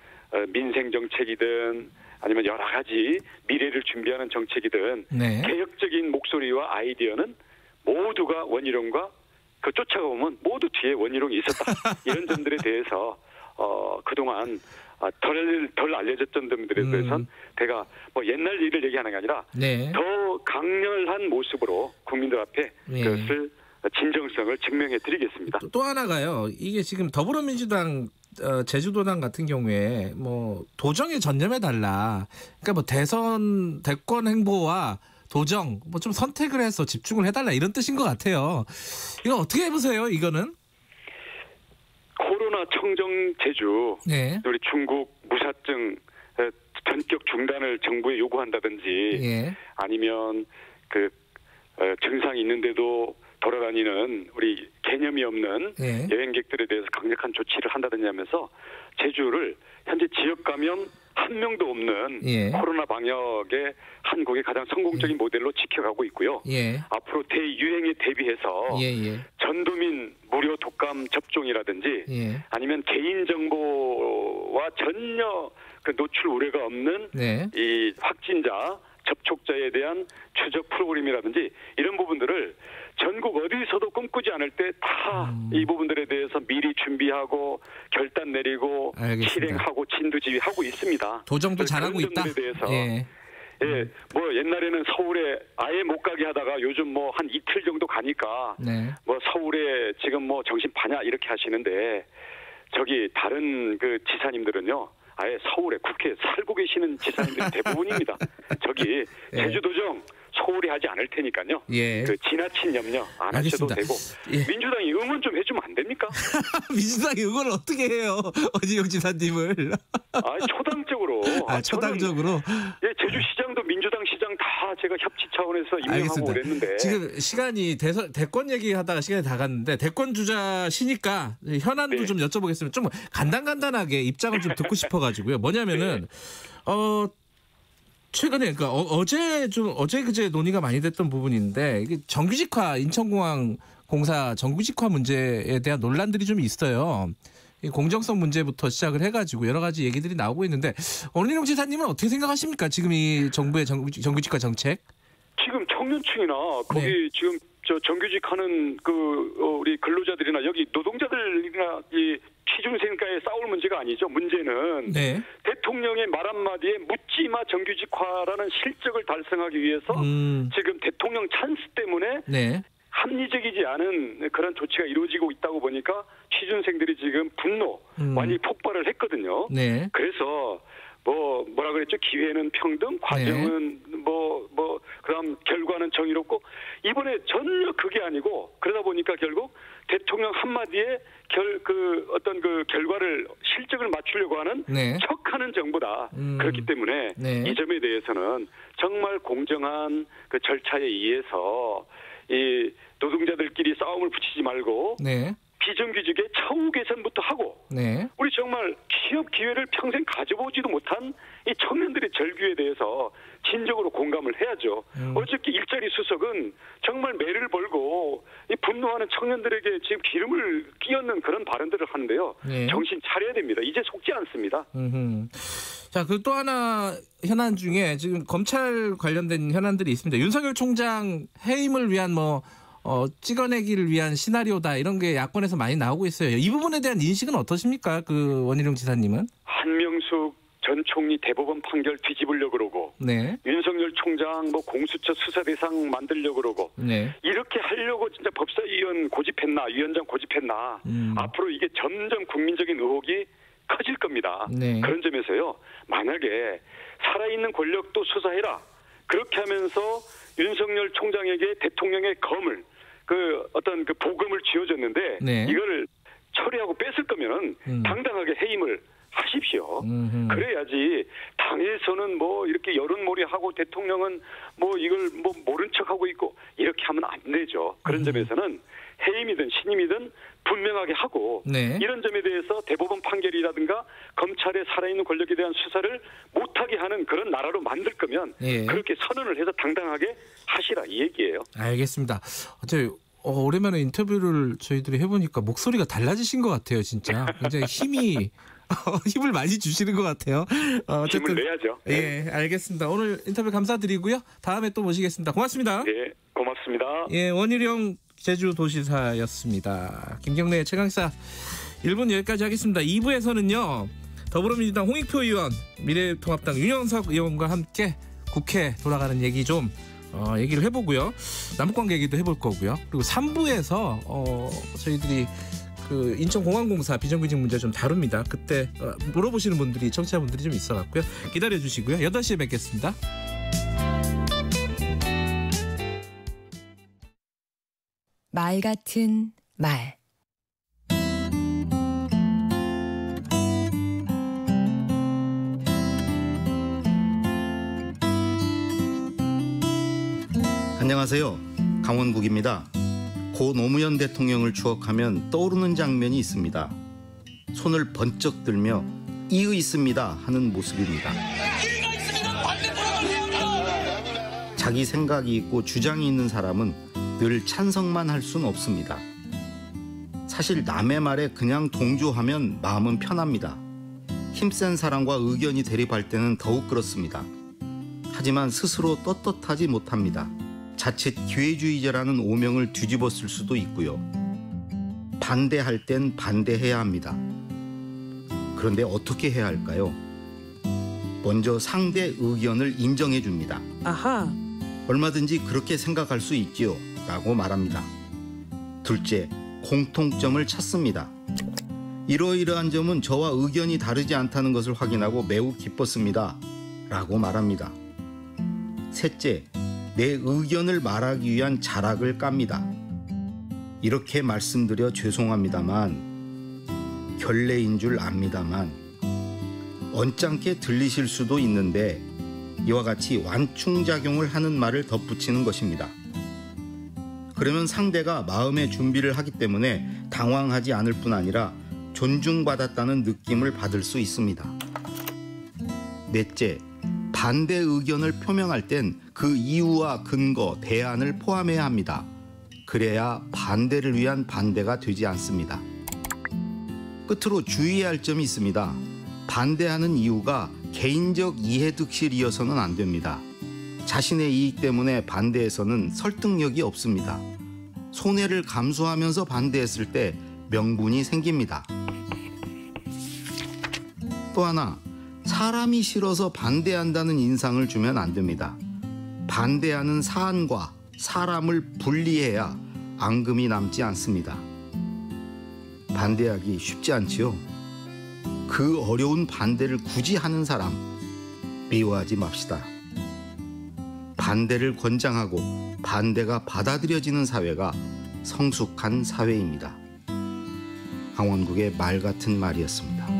민생 정책이든 아니면 여러 가지 미래를 준비하는 정책이든 개혁적인 목소리와 아이디어는 모두가 원희룡과 그 쫓아가 보면 모두 뒤에 원희룡이 있었다. 이런 점들에 대해서 그동안 덜 알려졌던 점들에 대해서는 제가 뭐 옛날 일을 얘기하는 게 아니라 더 강렬한 모습으로 국민들 앞에 그것을 진정성을 증명해 드리겠습니다. 또 하나가요. 이게 지금 더불어민주당 제주도당 같은 경우에 뭐 도정에 전념해달라. 그러니까 뭐 대권 행보와 도정 뭐 좀 선택을 해서 집중을 해달라 이런 뜻인 것 같아요. 이거 어떻게 해보세요? 이거는 코로나 청정 제주, 네. 우리 중국 무사증 전격 중단을 정부에 요구한다든지, 예. 아니면 그 증상이 있는데도 돌아다니는 우리 개념이 없는 예. 여행객들에 대해서 강력한 조치를 한다든지 하면서 제주를 현재 지역 감염 한 명도 없는 예. 코로나 방역의 한국의 가장 성공적인 모델로 지켜가고 있고요. 예. 앞으로 대유행에 대비해서 예. 전도민 무료 독감 접종이라든지 예. 아니면 개인정보와 전혀 그 노출 우려가 없는 네. 이 확진자 접촉자에 대한 추적 프로그램이라든지 이런 부분들을 전국 어디서도 꿈꾸지 않을 때 다 이 부분들에 대해서 미리 준비하고 결단 내리고 알겠습니다. 실행하고 진두지휘하고 있습니다. 도정도 잘하고 있다. 대해서 예. 뭐 옛날에는 서울에 아예 못 가게 하다가 요즘 뭐 한 이틀 정도 가니까 네. 뭐 서울에 지금 뭐 정신 파냐 이렇게 하시는데 저기 다른 그 지사님들은요. 아예 서울에 국회에 살고 계시는 지사님들이 대부분입니다. 저기 제주도정 소홀히 하지 않을 테니까요. 예. 그 지나친 염려 안 알겠습니다. 하셔도 되고 예. 민주당이 응원 좀 해주면 안 됩니까? 민주당이 응원을 어떻게 해요? 어진영 지사님을. 초당적으로. 초당적으로. 예, 제주시장도 민주당 시장 다 제가 협치 차원에서 임명하고 알겠습니다. 그랬는데. 지금 시간이 대권 얘기하다가 시간이 다 갔는데 대권 주자시니까 현안도 네. 좀 여쭤보겠습니다. 좀 간단하게 입장을 좀 듣고 싶어가지고요. 뭐냐면은 최근에 그러니까 어제 그제 논의가 많이 됐던 부분인데 이게 정규직화 인천공항 공사 정규직화 문제에 대한 논란들이 좀 있어요. 이 공정성 문제부터 시작을 해가지고 여러 가지 얘기들이 나오고 있는데 원희룡 지사님은 어떻게 생각하십니까? 지금 이 정부의 정규직화 정책? 지금 청년층이나 거기 지금 저 정규직하는 우리 근로자들이나 여기 노동자들이나 이 취준생과의 싸울 문제가 아니죠. 문제는 대통령의 말 한마디에 묻지마 정규직화라는 실적을 달성하기 위해서 지금 대통령 찬스 때문에 합리적이지 않은 그런 조치가 이루어지고 있다고 보니까 취준생들이 지금 분노 많이 폭발을 했거든요. 그래서 뭐라 그랬죠? 기회는 평등, 과정은 그다음 결과는 정의롭고 이번에 전혀 그게 아니고 그러다 보니까 결국 대통령 한마디에 어떤 그 결과를 실적을 맞추려고 하는 척하는 정부다. 그렇기 때문에 이 점에 대해서는 정말 공정한 그 절차에 의해서 이 노동자들끼리 싸움을 붙이지 말고 비정규직의 처우 개선부터 하고 우리 정말 취업 기회를 평생 가져보지도 못한 이 청년들의 절규에 대해서 진정으로 공감을 해야죠. 어저께 일자리 수석은 정말 매를 벌고 이 분노하는 청년들에게 지금 기름을 끼얹는 그런 발언들을 하는데요. 정신 차려야 됩니다. 이제 속지 않습니다. 자, 그 또 하나 현안 중에 지금 검찰 관련된 현안들이 있습니다. 윤석열 총장 해임을 위한 찍어내기를 위한 시나리오다 이런 게 야권에서 많이 나오고 있어요. 이 부분에 대한 인식은 어떠십니까? 그 원희룡 지사님은? 한명숙 전 총리 대법원 판결 뒤집으려고 그러고 윤석열 총장 공수처 수사 대상 만들려고 그러고 이렇게 하려고 진짜 법사위원 고집했나 위원장 고집했나 앞으로 이게 점점 국민적인 의혹이 커질 겁니다. 그런 점에서요. 만약에 살아있는 권력도 수사해라. 그렇게 하면서 윤석열 총장에게 대통령의 검을 어떤 보검을 쥐어줬는데 이걸 처리하고 뺐을 거면 당당하게 해임을 하십시오. 그래야지 당에서는 이렇게 여론몰이하고 대통령은 이걸 모른 척하고 있고 이렇게 하면 안 되죠. 그런 점에서는 해임이든 신임이든 분명하게 하고 이런 점에 대해서 대법원 판결이라든가 검찰의 살아있는 권력에 대한 수사를 못하게 하는 그런 나라로 만들 거면 그렇게 선언을 해서 당당하게 하시라 이 얘기예요. 알겠습니다. 오랜만에 인터뷰를 저희들이 해보니까 목소리가 달라지신 것 같아요. 진짜 굉장히 힘을 많이 주시는 것 같아요. 어쨌든 힘을 내야죠. 알겠습니다. 오늘 인터뷰 감사드리고요. 다음에 또 모시겠습니다. 고맙습니다. 네, 고맙습니다. 원희룡 제주도시사였습니다. 김경래의 최강시사 1분 여기까지 하겠습니다. 2부에서는요. 더불어민주당 홍익표 의원, 미래통합당 윤영석 의원과 함께 국회 돌아가는 얘기 좀 얘기를 해보고요. 남북관계 얘기도 해볼 거고요. 그리고 3부에서 저희들이 그 인천공항공사 비정규직 문제 좀 다룹니다. 그때 물어보시는 분들이 청취자분들이 좀 있어갖고요. 기다려주시고요. 8시에 뵙겠습니다. 말 같은 말. 안녕하세요. 강원국입니다. 고 노무현 대통령을 추억하면 떠오르는 장면이 있습니다. 손을 번쩍 들며 이의 있습니다 하는 모습입니다. 자기 생각이 있고 주장이 있는 사람은 늘 찬성만 할 수는 없습니다. 사실 남의 말에 그냥 동조하면 마음은 편합니다. 힘센 사람과 의견이 대립할 때는 더욱 그렇습니다. 하지만 스스로 떳떳하지 못합니다. 자칫 기회주의자라는 오명을 뒤집어 쓸 수도 있고요. 반대할 땐 반대해야 합니다. 그런데 어떻게 해야 할까요? 먼저 상대 의견을 인정해 줍니다. 아하. 얼마든지 그렇게 생각할 수 있지요 라고 말합니다. 둘째, 공통점을 찾습니다. 이러이러한 점은 저와 의견이 다르지 않다는 것을 확인하고 매우 기뻤습니다 라고 말합니다. 셋째, 내 의견을 말하기 위한 자락을 깝니다. 이렇게 말씀드려 죄송합니다만, 결례인 줄 압니다만 언짢게 들리실 수도 있는데 이와 같이 완충작용을 하는 말을 덧붙이는 것입니다. 그러면 상대가 마음의 준비를 하기 때문에 당황하지 않을 뿐 아니라 존중받았다는 느낌을 받을 수 있습니다. 넷째, 반대 의견을 표명할 땐 그 이유와 근거, 대안을 포함해야 합니다. 그래야 반대를 위한 반대가 되지 않습니다. 끝으로 주의해야 할 점이 있습니다. 반대하는 이유가 개인적 이해득실이어서는 안 됩니다. 자신의 이익 때문에 반대해서는 설득력이 없습니다. 손해를 감수하면서 반대했을 때 명분이 생깁니다. 또 하나, 사람이 싫어서 반대한다는 인상을 주면 안 됩니다. 반대하는 사안과 사람을 분리해야 앙금이 남지 않습니다. 반대하기 쉽지 않지요. 그 어려운 반대를 굳이 하는 사람 미워하지 맙시다. 반대를 권장하고 반대가 받아들여지는 사회가 성숙한 사회입니다. 강원국의 말 같은 말이었습니다.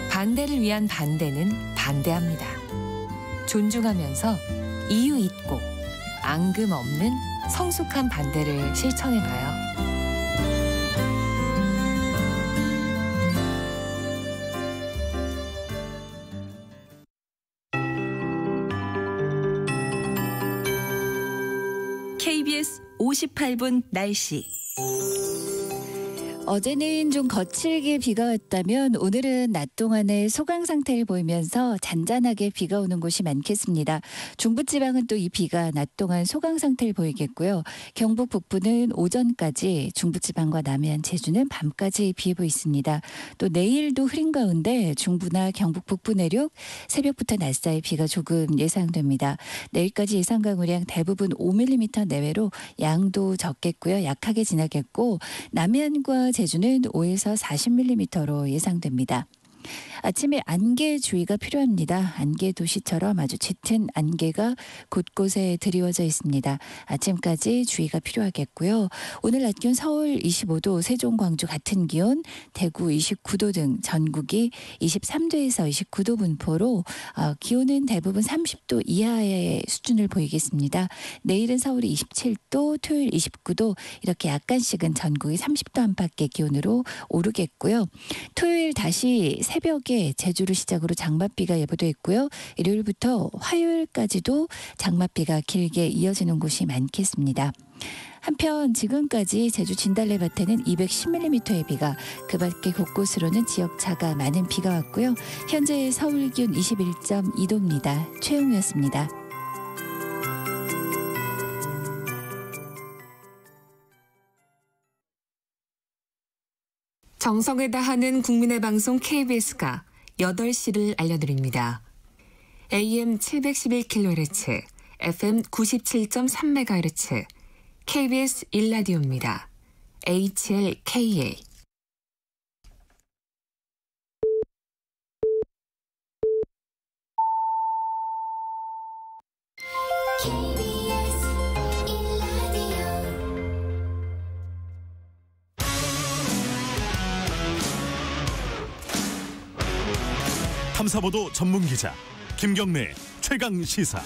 반대를 위한 반대는 반대합니다. 존중하면서 이유 있고 앙금 없는 성숙한 반대를 실천해봐요. KBS 58분 날씨. 어제는 좀 거칠게 비가 왔다면 오늘은 낮 동안에 소강 상태를 보이면서 잔잔하게 비가 오는 곳이 많겠습니다. 중부지방은 또 이 비가 낮 동안 소강 상태를 보이겠고요. 경북 북부는 오전까지, 중부지방과 남해안 제주는 밤까지 비 예보 있습니다. 또 내일도 흐린 가운데 중부나 경북 북부 내륙 새벽부터 낮 사이 비가 조금 예상됩니다. 내일까지 예상 강우량 대부분 5mm 내외로 양도 적겠고요. 약하게 지나겠고 남해안과 제주는 5에서 40mm로 예상됩니다. 아침에 안개 주의가 필요합니다. 안개 도시처럼 아주 짙은 안개가 곳곳에 드리워져 있습니다. 아침까지 주의가 필요하겠고요. 오늘 낮 기온 서울 25도, 세종, 광주 같은 기온, 대구 29도 등 전국이 23도에서 29도 분포로 기온은 대부분 30도 이하의 수준을 보이겠습니다. 내일은 서울이 27도, 토요일 29도 이렇게 약간씩은 전국이 30도 안팎의 기온으로 오르겠고요. 토요일 다시 새벽에 제주를 시작으로 장맛비가 예보돼 있고요. 일요일부터 화요일까지도 장맛비가 길게 이어지는 곳이 많겠습니다. 한편 지금까지 제주 진달래밭에는 210mm의 비가, 그 밖에 곳곳으로는 지역차가 많은 비가 왔고요. 현재 서울 기온 21.2도입니다. 최영우였습니다. 정성을 다하는 국민의 방송 KBS가 8시를 알려드립니다. AM 711kHz, FM 97.3MHz KBS 1라디오입니다. HLKA. 탐사보도 전문기자 김경래 최강시사.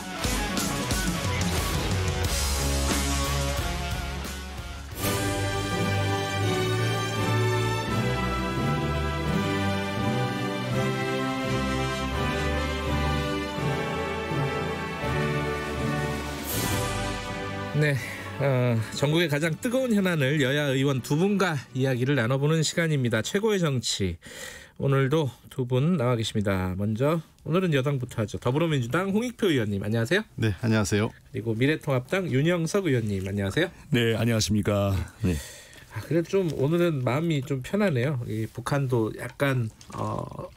네, 전국의 가장 뜨거운 현안을 여야 의원 두 분과 이야기를 나눠보는 시간입니다. 최고의 정치. 오늘도 두 분 나와 계십니다. 먼저 오늘은 여당부터 하죠. 더불어민주당 홍익표 의원님 안녕하세요. 네, 안녕하세요. 그리고 미래통합당 윤영석 의원님 안녕하세요. 네, 안녕하십니까. 네. 그래도 좀 오늘은 마음이 좀 편하네요. 이 북한도 약간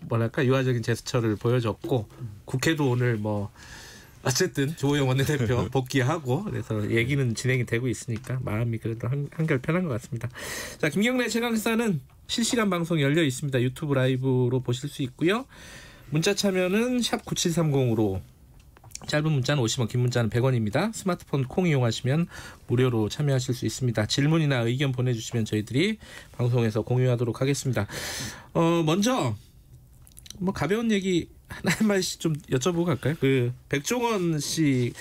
뭐랄까 유화적인 제스처를 보여줬고 국회도 오늘 뭐 어쨌든 조호영 원내대표 복귀하고 그래서 얘기는 진행이 되고 있으니까 마음이 그래도 한결 편한 것 같습니다. 자, 김경래 최강시사는 실시간 방송 열려 있습니다. 유튜브 라이브로 보실 수 있고요. 문자 참여는 샵 9730으로 짧은 문자는 50원, 긴 문자는 100원입니다. 스마트폰 콩 이용하시면 무료로 참여하실 수 있습니다. 질문이나 의견 보내주시면 저희들이 방송에서 공유하도록 하겠습니다. 먼저 뭐 가벼운 얘기 한 말씩 좀 여쭤보고 갈까요? 그 백종원 씨,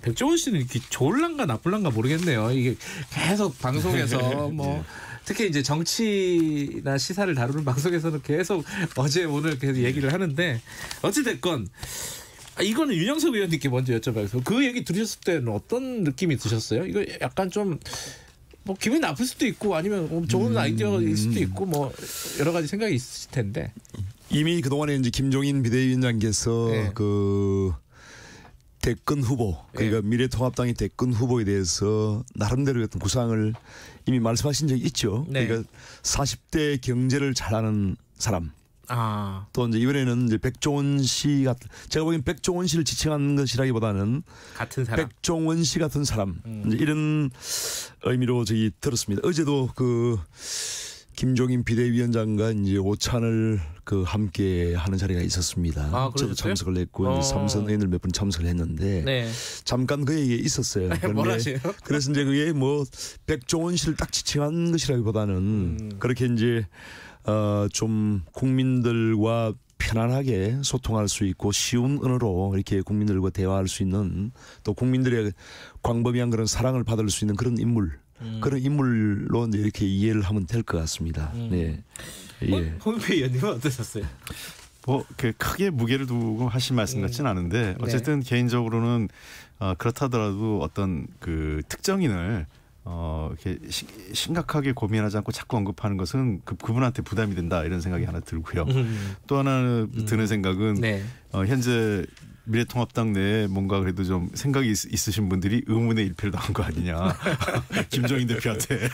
백종원 씨는 이렇게 좋을란가 나쁠란가 모르겠네요. 이게 계속 방송에서 뭐 특히 이제 정치나 시사를 다루는 방송에서는 계속 어제 오늘 계속 얘기를 하는데 어찌 됐건 이거는 윤영석 의원님께 먼저 여쭤봐요. 그 얘기 들으셨을 때는 어떤 느낌이 드셨어요? 이거 약간 좀 뭐 기분이 나쁠 수도 있고 아니면 좋은 아이디어일 수도 있고 뭐 여러 가지 생각이 있으실 텐데. 이미 그동안에 이제 김종인 비대위원장께서 네. 그 대권 후보 그러니까 네. 미래통합당의 대권 후보에 대해서 나름대로 어떤 구상을 이미 말씀하신 적이 있죠. 네. 그러니까 40대 경제를 잘하는 사람. 또 이제 이번에는 이제 백종원 씨 같은 제가 보기엔 백종원 씨를 지칭하는 것이라기보다는 같은 사람. 백종원 씨 같은 사람 이제 이런 의미로 저희 들었습니다. 어제도 그 김종인 비대위원장과 이제 오찬을 그 함께 하는 자리가 있었습니다. 저도 참석을 했고 삼선 의원들 몇 분 참석을 했는데 네. 잠깐 그 얘기가 있었어요. 그런데 그래서 이제 그게 뭐 백종원 씨를 딱 지칭한 것이라기보다는 그렇게 이제 좀 국민들과 편안하게 소통할 수 있고 쉬운 언어로 이렇게 국민들과 대화할 수 있는 또 국민들의 광범위한 그런 사랑을 받을 수 있는 그런 인물. 그런 인물로 이제 이렇게 이해를 하면 될 것 같습니다. 네. 예. 홍익표 의원님은 어떠셨어요? 뭐 크게 무게를 두고 하신 말씀 같지는 않은데 어쨌든 네. 개인적으로는 그렇다더라도 어떤 그 특정인을 이렇게 심각하게 고민하지 않고 자꾸 언급하는 것은 그분한테 부담이 된다 이런 생각이 하나 들고요. 또 하나 드는 생각은 네. 현재 미래통합당 내에 뭔가 그래도 좀 생각이 있으신 분들이 의문의 일패를 당한 거 아니냐. 김종인 대표한테.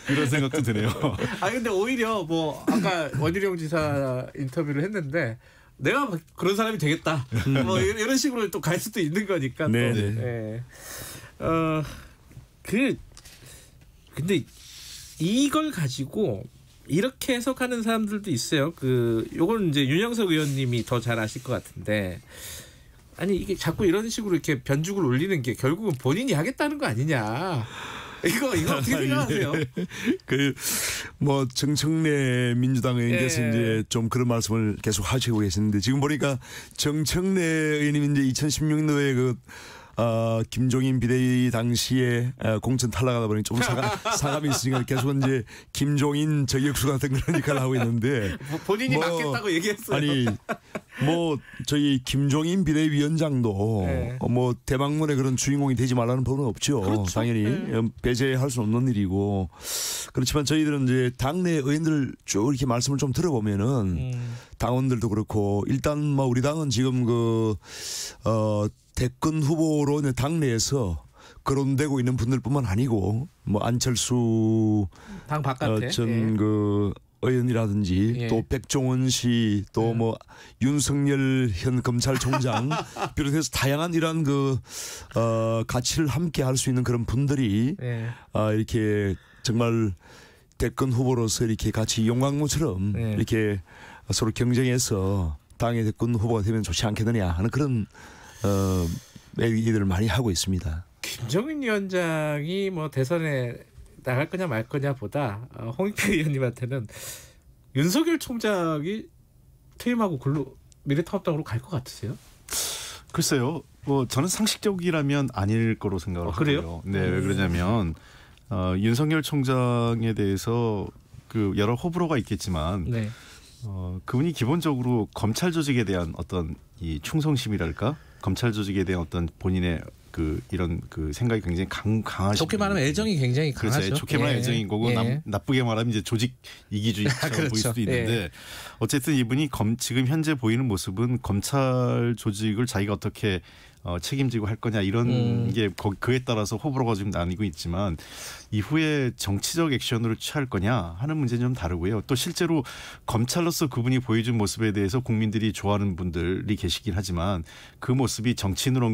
그런 생각도 드네요. 근데 오히려 뭐 아까 원희룡 지사 인터뷰를 했는데 내가 그런 사람이 되겠다. 뭐 이런 식으로 또 갈 수도 있는 거니까. 네. 네. 근데 이걸 가지고 이렇게 해석하는 사람들도 있어요. 요건 이제 윤영석 의원님이 더 잘 아실 것 같은데, 아니 이게 자꾸 이런 식으로 이렇게 변죽을 올리는 게 결국은 본인이 하겠다는 거 아니냐. 이거 어떻게 생각하세요? 뭐 정청래 민주당 의원께서 이제 좀 그런 말씀을 계속 하시고 계시는데 지금 보니까 정청래 의원님이 이제 2016년도에 김종인 비대위 당시에 공천 탈락하다 보니 좀 사감이 있으니까 계속 이제 김종인 저격수 같은 그런 역할을 하고 있는데 본인이 맞겠다고 얘기했어요. 아니 뭐 저희 김종인 비대위원장도 네. 뭐 대망론의 그런 주인공이 되지 말라는 법은 없죠. 그렇죠. 당연히 배제할 수 없는 일이고 그렇지만 저희들은 이제 당내 의원들 쭉 이렇게 말씀을 좀 들어보면은 당원들도 그렇고 일단 뭐 우리 당은 지금 대권 후보로 당내에서 거론되고 있는 분들뿐만 아니고 뭐 안철수 당 바깥에 전 의원이라든지 예. 또 백종원 씨 또 뭐 윤석열 현 검찰총장 비롯해서 다양한 이런 가치를 함께 할 수 있는 그런 분들이 예. 이렇게 정말 대권 후보로서 이렇게 같이 용광로처럼 예. 이렇게 서로 경쟁해서 당의 대권 후보가 되면 좋지 않겠느냐 하는 그런 얘기들을 많이 하고 있습니다. 김정인 위원장이 뭐 대선에 나갈 거냐 말 거냐보다 홍익표 의원님한테는 윤석열 총장이 퇴임하고 미래통합당으로 갈 것 같으세요? 글쎄요. 뭐 저는 상식적이라면 아닐 거로 생각을 하고요. 그래요? 네, 왜 그러냐면 윤석열 총장에 대해서 그 여러 호불호가 있겠지만 네. 그분이 기본적으로 검찰 조직에 대한 어떤 이 충성심이랄까, 검찰 조직에 대한 어떤 본인의 이런 생각이 굉장히 강하시죠. 좋게 말하면 애정이 굉장히 강하죠. 그렇죠. 좋게 말하면 애정인 거고 나쁘게 말하면 이제 조직 이기주의처럼 그렇죠. 보일 수도 있는데 어쨌든 이분이 지금 현재 보이는 모습은 검찰 조직을 자기가 어떻게 책임지고 할 거냐 이런 게 그에 따라서 호불호가 좀 나뉘고 있지만 이후에 정치적 액션으로 취할 거냐 하는 문제는 좀 다르고요. 또 실제로 검찰로서 그분이 보여준 모습에 대해서 국민들이 좋아하는 분들이 계시긴 하지만 그 모습이 정치인으로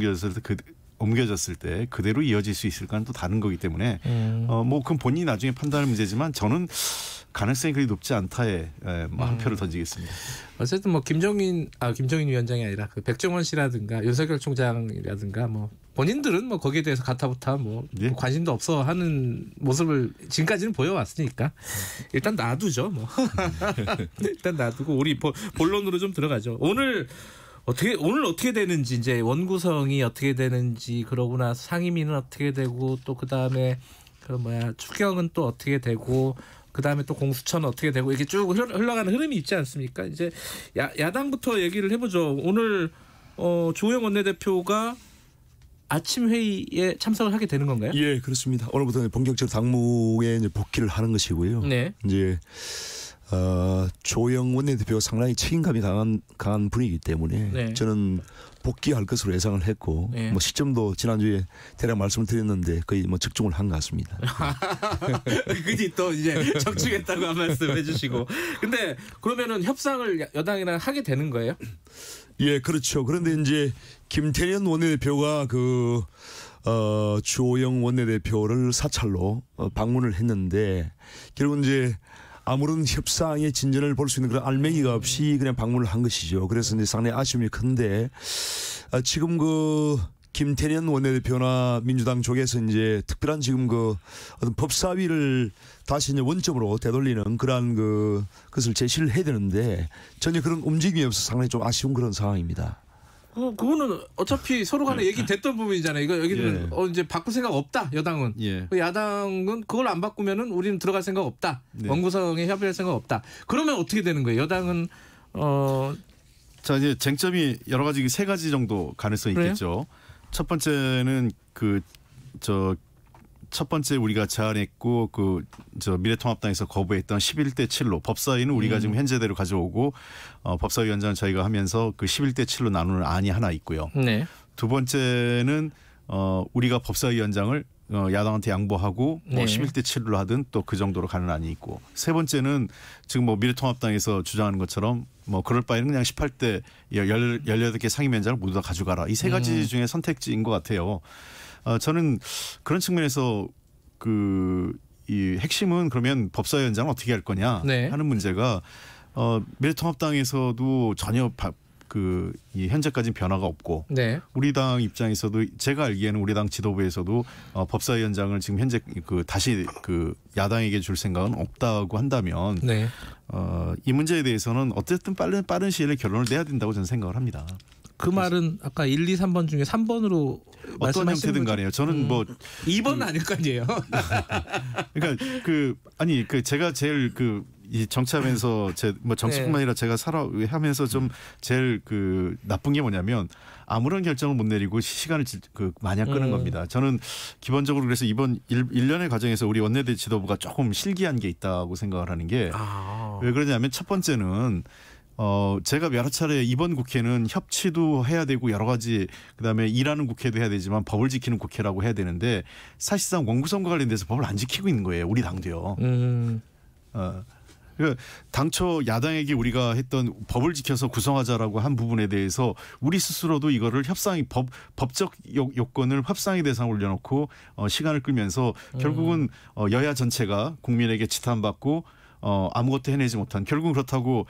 옮겨졌을 때 그대로 이어질 수 있을까는 또 다른 거기 때문에 뭐 그건 본인이 나중에 판단할 문제지만 저는 가능성이 그리 높지 않다에 한 표를 던지겠습니다. 어쨌든 뭐 김정인 위원장이 아니라 백종원 씨라든가 윤석열 총장이라든가 뭐 본인들은 뭐 거기에 대해서 가타부타 뭐 관심도 없어 하는 모습을 지금까지는 보여왔으니까 일단 놔두죠. 뭐 일단 놔두고 우리 본론으로 좀 들어가죠. 오늘 어떻게 되는지 이제 원구성이 어떻게 되는지 그러고 나서 상임위는 어떻게 되고 또 그다음에 추경은 또 어떻게 되고 그다음에 또 공수처는 어떻게 되고 이게 쭉 흘러가는 흐름이 있지 않습니까? 이제 야당부터 얘기를 해보죠. 오늘 주호영 원내대표가 아침 회의에 참석을 하게 되는 건가요? 예, 그렇습니다. 오늘부터 본격적으로 당무에 이제 복귀를 하는 것이고요. 네. 이제 조영 원내대표가 상당히 책임감이 강한 분이기 때문에 네. 저는 복귀할 것으로 예상을 했고 네. 뭐 시점도 지난주에 대략 말씀을 드렸는데 거의 뭐 적중을 한 것 같습니다. 그지 또 이제 적중했다고 한 말씀 해주시고 근데 그러면은 협상을 여당이랑 하게 되는 거예요? 예, 그렇죠. 그런데 이제 김태년 원내대표가 주호영 원내대표를 사찰로 방문을 했는데 결국 이제 아무런 협상의 진전을 볼 수 있는 그런 알맹이가 없이 그냥 방문을 한 것이죠. 그래서 이제 상당히 아쉬움이 큰데 지금 김태년 원내대표나 민주당 쪽에서 이제 특별한 지금 어떤 법사위를 다시 이제 원점으로 되돌리는 그러한 것을 제시를 해야 되는데 전혀 그런 움직임이 없어서 상당히 좀 아쉬운 그런 상황입니다. 그거는 어차피 서로 간에 얘기 됐던 부분이잖아요. 이거 여기는 이제 바꿀 생각 없다. 여당은. 예. 야당은 그걸 안 바꾸면은 우리는 들어갈 생각 없다. 네. 원구성에 협의할 생각 없다. 그러면 어떻게 되는 거예요? 여당은 자, 이제 쟁점이 여러 가지 3가지 정도 가능성이 그래요? 있겠죠. 첫 번째는 첫 번째 우리가 제안했고 미래통합당에서 거부했던 11대 7로 법사위는 우리가 지금 현재대로 가져오고 법사위원장은 저희가 하면서 11대 7로 나누는 안이 하나 있고요. 네. 두 번째는 우리가 법사위원장을 야당한테 양보하고 네. 11대 7로 하든 또 그 정도로 가는 안이 있고 세 번째는 지금 미래통합당에서 주장하는 것처럼 그럴 바에는 그냥 18대 18개 상임위원장을 모두 다 가져가라. 이 3가지 중에 선택지인 것 같아요. 저는 그런 측면에서 이 핵심은 그러면 법사위원장은 어떻게 할 거냐 하는 문제가 미래통합당에서도 전혀 이 현재까지는 변화가 없고 네. 우리 당 입장에서도 제가 알기에는 우리 당 지도부에서도 법사위원장을 지금 현재 다시 야당에게 줄 생각은 없다고 한다면 네. 이 문제에 대해서는 어쨌든 빠른 시일에 결론을 내야 된다고 저는 생각을 합니다. 그 말은 아까 1, 2, 3번 중에 3번으로 어떤 형태든 간에요. 저는 2번은 아닐 거 아니에요. 그러니까 제가 제일 이 정치하면서 정치뿐만 아니라 제가 하면서 좀 제일 나쁜 게 뭐냐면 아무런 결정을 못 내리고 시간을 마냥 끄는 겁니다. 저는 기본적으로 그래서 이번 1년의 과정에서 우리 원내대 지도부가 조금 실기한 게 있다고 생각을 하는 게 왜 그러냐면 첫 번째는 제가 여러 차례 이번 국회는 협치도 해야 되고 여러 가지 그다음에 일하는 국회도 해야 되지만 법을 지키는 국회라고 해야 되는데 사실상 원구성과 관련돼서 법을 안 지키고 있는 거예요. 우리 당도요. 그러니까 당초 야당에게 우리가 했던 법을 지켜서 구성하자라고 한 부분에 대해서 우리 스스로도 이거를 협상이 법적 요건을 협상의 대상으로 올려놓고 시간을 끌면서 결국은 여야 전체가 국민에게 지탄받고 아무것도 해내지 못한 결국은 그렇다고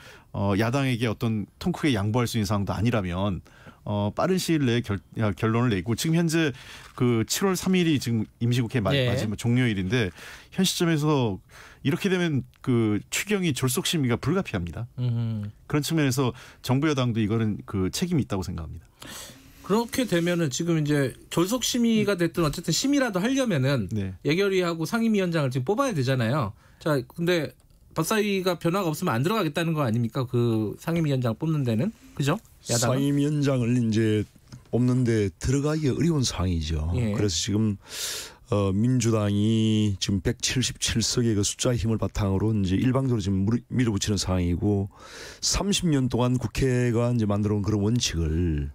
야당에게 어떤 통 크게 양보할 수 있는 상황도 아니라면 빠른 시일 내에 결론을 내고 지금 현재 그 7월 3일이 지금 임시국회 마지막 종료일인데 현 시점에서 이렇게 되면 그 추경이 졸속심의가 불가피합니다. 그런 측면에서 정부 여당도 이거는 그 책임이 있다고 생각합니다. 그렇게 되면은 지금 이제 졸속심의가 됐든 어쨌든 심의라도 하려면은 예결위하고 상임위원장을 지금 뽑아야 되잖아요. 자, 근데 법사위가 변화가 없으면 안 들어가겠다는 거 아닙니까? 그 상임위원장 뽑는 데는 그죠? 야당은? 상임위원장을 이제 뽑는데 들어가기가 어려운 상황이죠. 그래서 지금 민주당이 지금 177석의 그 숫자의 힘을 바탕으로 이제 일방적으로 지금 밀어붙이는 상황이고 30년 동안 국회가 이제 만들어온 그런 원칙을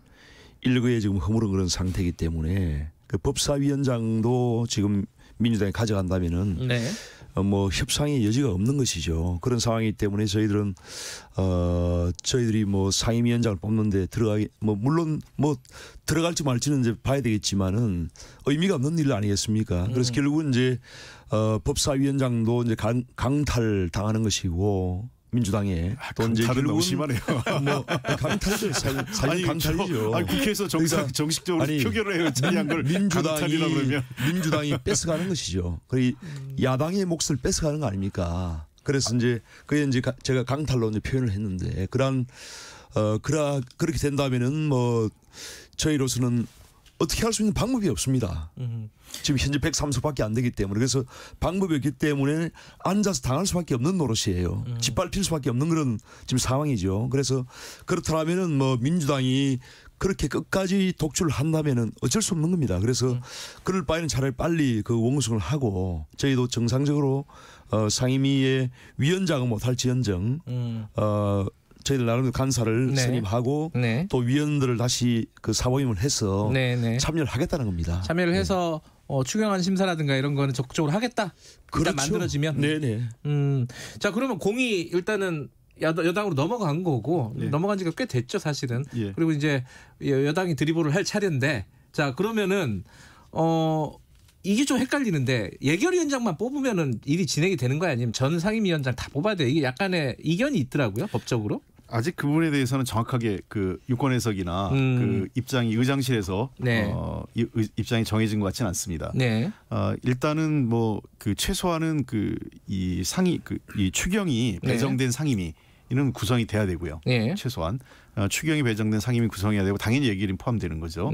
일거에 지금 허물은 그런 상태이기 때문에 그 법사위원장도 지금 민주당이 가져간다면은 뭐 협상의 여지가 없는 것이죠. 그런 상황이기 때문에 저희들은 저희들이 뭐 상임위원장을 뽑는데 물론 뭐 들어갈지 말지는 이제 봐야 되겠지만은 의미가 없는 일 아니겠습니까? 그래서 결국은 이제 법사위원장도 이제 강탈 당하는 것이고. 민주당에 또 이제 강탈은 너무 심하네요. 뭐 강탈도 사실 강탈이죠. 국회에서 정식적으로 표결을 해요. 처리한 걸 강탈이라고 그러면 민주당이 뺏어가는 것이죠. 거의 야당의 몫을 뺏어가는 거 아닙니까? 그래서 이제 그게 이제 제가 강탈로 이제 표현을 했는데 그렇게 된다면은 뭐 저희로서는 어떻게 할 수 있는 방법이 없습니다. 지금 현재 103석밖에 안 되기 때문에 그래서 방법이 없기 때문에 앉아서 당할 수밖에 없는 노릇이에요. 짓밟힐 수밖에 없는 그런 지금 상황이죠. 그래서 그렇다면은 뭐 민주당이 그렇게 끝까지 독주를 한다면은 어쩔 수 없는 겁니다. 그래서 그럴 바에는 차라리 빨리 그 원구성을 하고 저희도 정상적으로 상임위의 위원장은 못할지언정 저희들 나름대로 간사를 선임하고 또 위원들을 다시 그 사모임을 해서 참여를 하겠다는 겁니다. 참여를 해서 추경안 심사라든가 이런 거는 적극적으로 하겠다. 그렇죠. 일단 만들어지면. 네네. 자, 그러면 공이 일단은 여당으로 넘어간 거고 넘어간 지가 꽤 됐죠, 사실은. 그리고 이제 여당이 드리블을 할 차례인데 자, 그러면은 이게 좀 헷갈리는데 예결위원장만 뽑으면은 일이 진행이 되는 거야 아니면 전 상임위원장 다 뽑아야 돼요? 이게 약간의 이견이 있더라고요, 법적으로. 아직 그 부분에 대해서는 정확하게 그 유권 해석이나 그 입장이 의장실에서 입장이 정해진 것 같지는 않습니다. 일단은 뭐 그 최소한은 그 이 추경이 배정된 상임위 이는 구성이 돼야 되고요. 최소한 추경이 배정된 상임위 구성해야 되고 당연히 예결위 포함되는 거죠.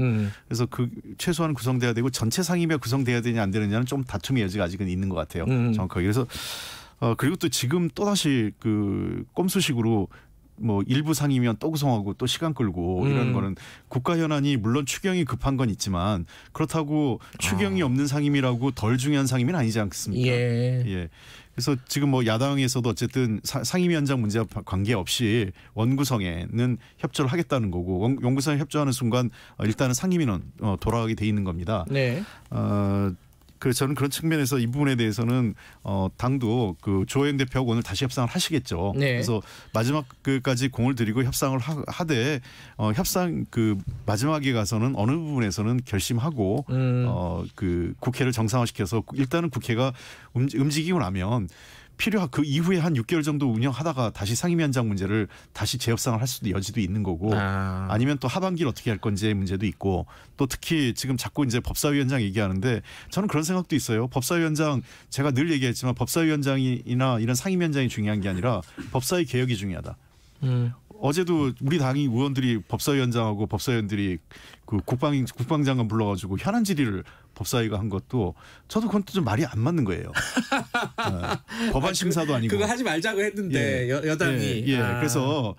그래서 그 최소한 구성돼야 되고 전체 상임위가 구성돼야 되냐 안 되느냐는 좀 다툼의 여지가 아직은 있는 것 같아요. 정확하게. 그래서 그리고 또 지금 또 다시 그 꼼수식으로 뭐 일부 상임위원 또 구성하고 또 시간 끌고 이런 거는 국가 현안이 물론 추경이 급한 건 있지만 그렇다고 추경이 없는 상임위라고 덜 중요한 상임위는 아니지 않겠습니까? 그래서 지금 뭐 야당에서도 어쨌든 상임위원장 문제와 관계없이 원구성에는 협조를 하겠다는 거고 원구성에 협조하는 순간 일단은 상임위는 돌아가게 돼 있는 겁니다. 그래서 저는 그런 측면에서 이 부분에 대해서는 당도 그 조영 대표하고 오늘 다시 협상을 하시겠죠. 그래서 마지막 그까지 공을 들이고 협상을 하되 협상 그 마지막에 가서는 어느 부분에서는 결심하고 그 국회를 정상화시켜서 일단은 국회가 움직이고 나면 그 이후에 한 6개월 정도 운영하다가 다시 상임위원장 문제를 다시 재협상을 할 수도 여지도 있는 거고 아니면 또 하반기를 어떻게 할 건지의 문제도 있고 또 특히 지금 자꾸 이제 법사위원장 얘기하는데 저는 그런 생각도 있어요. 법사위원장 제가 늘 얘기했지만 법사위원장이나 이런 상임위원장이 중요한 게 아니라 법사위 개혁이 중요하다. 어제도 우리 당이 의원들이 법사위원장하고 법사위원들이 그 국방장관 불러가지고 현안 질의를 법사위가 한 것도 저도 그건 또 좀 말이 안 맞는 거예요. 법안 심사도 아니고. 그거 하지 말자고 했는데 여당이. 그래서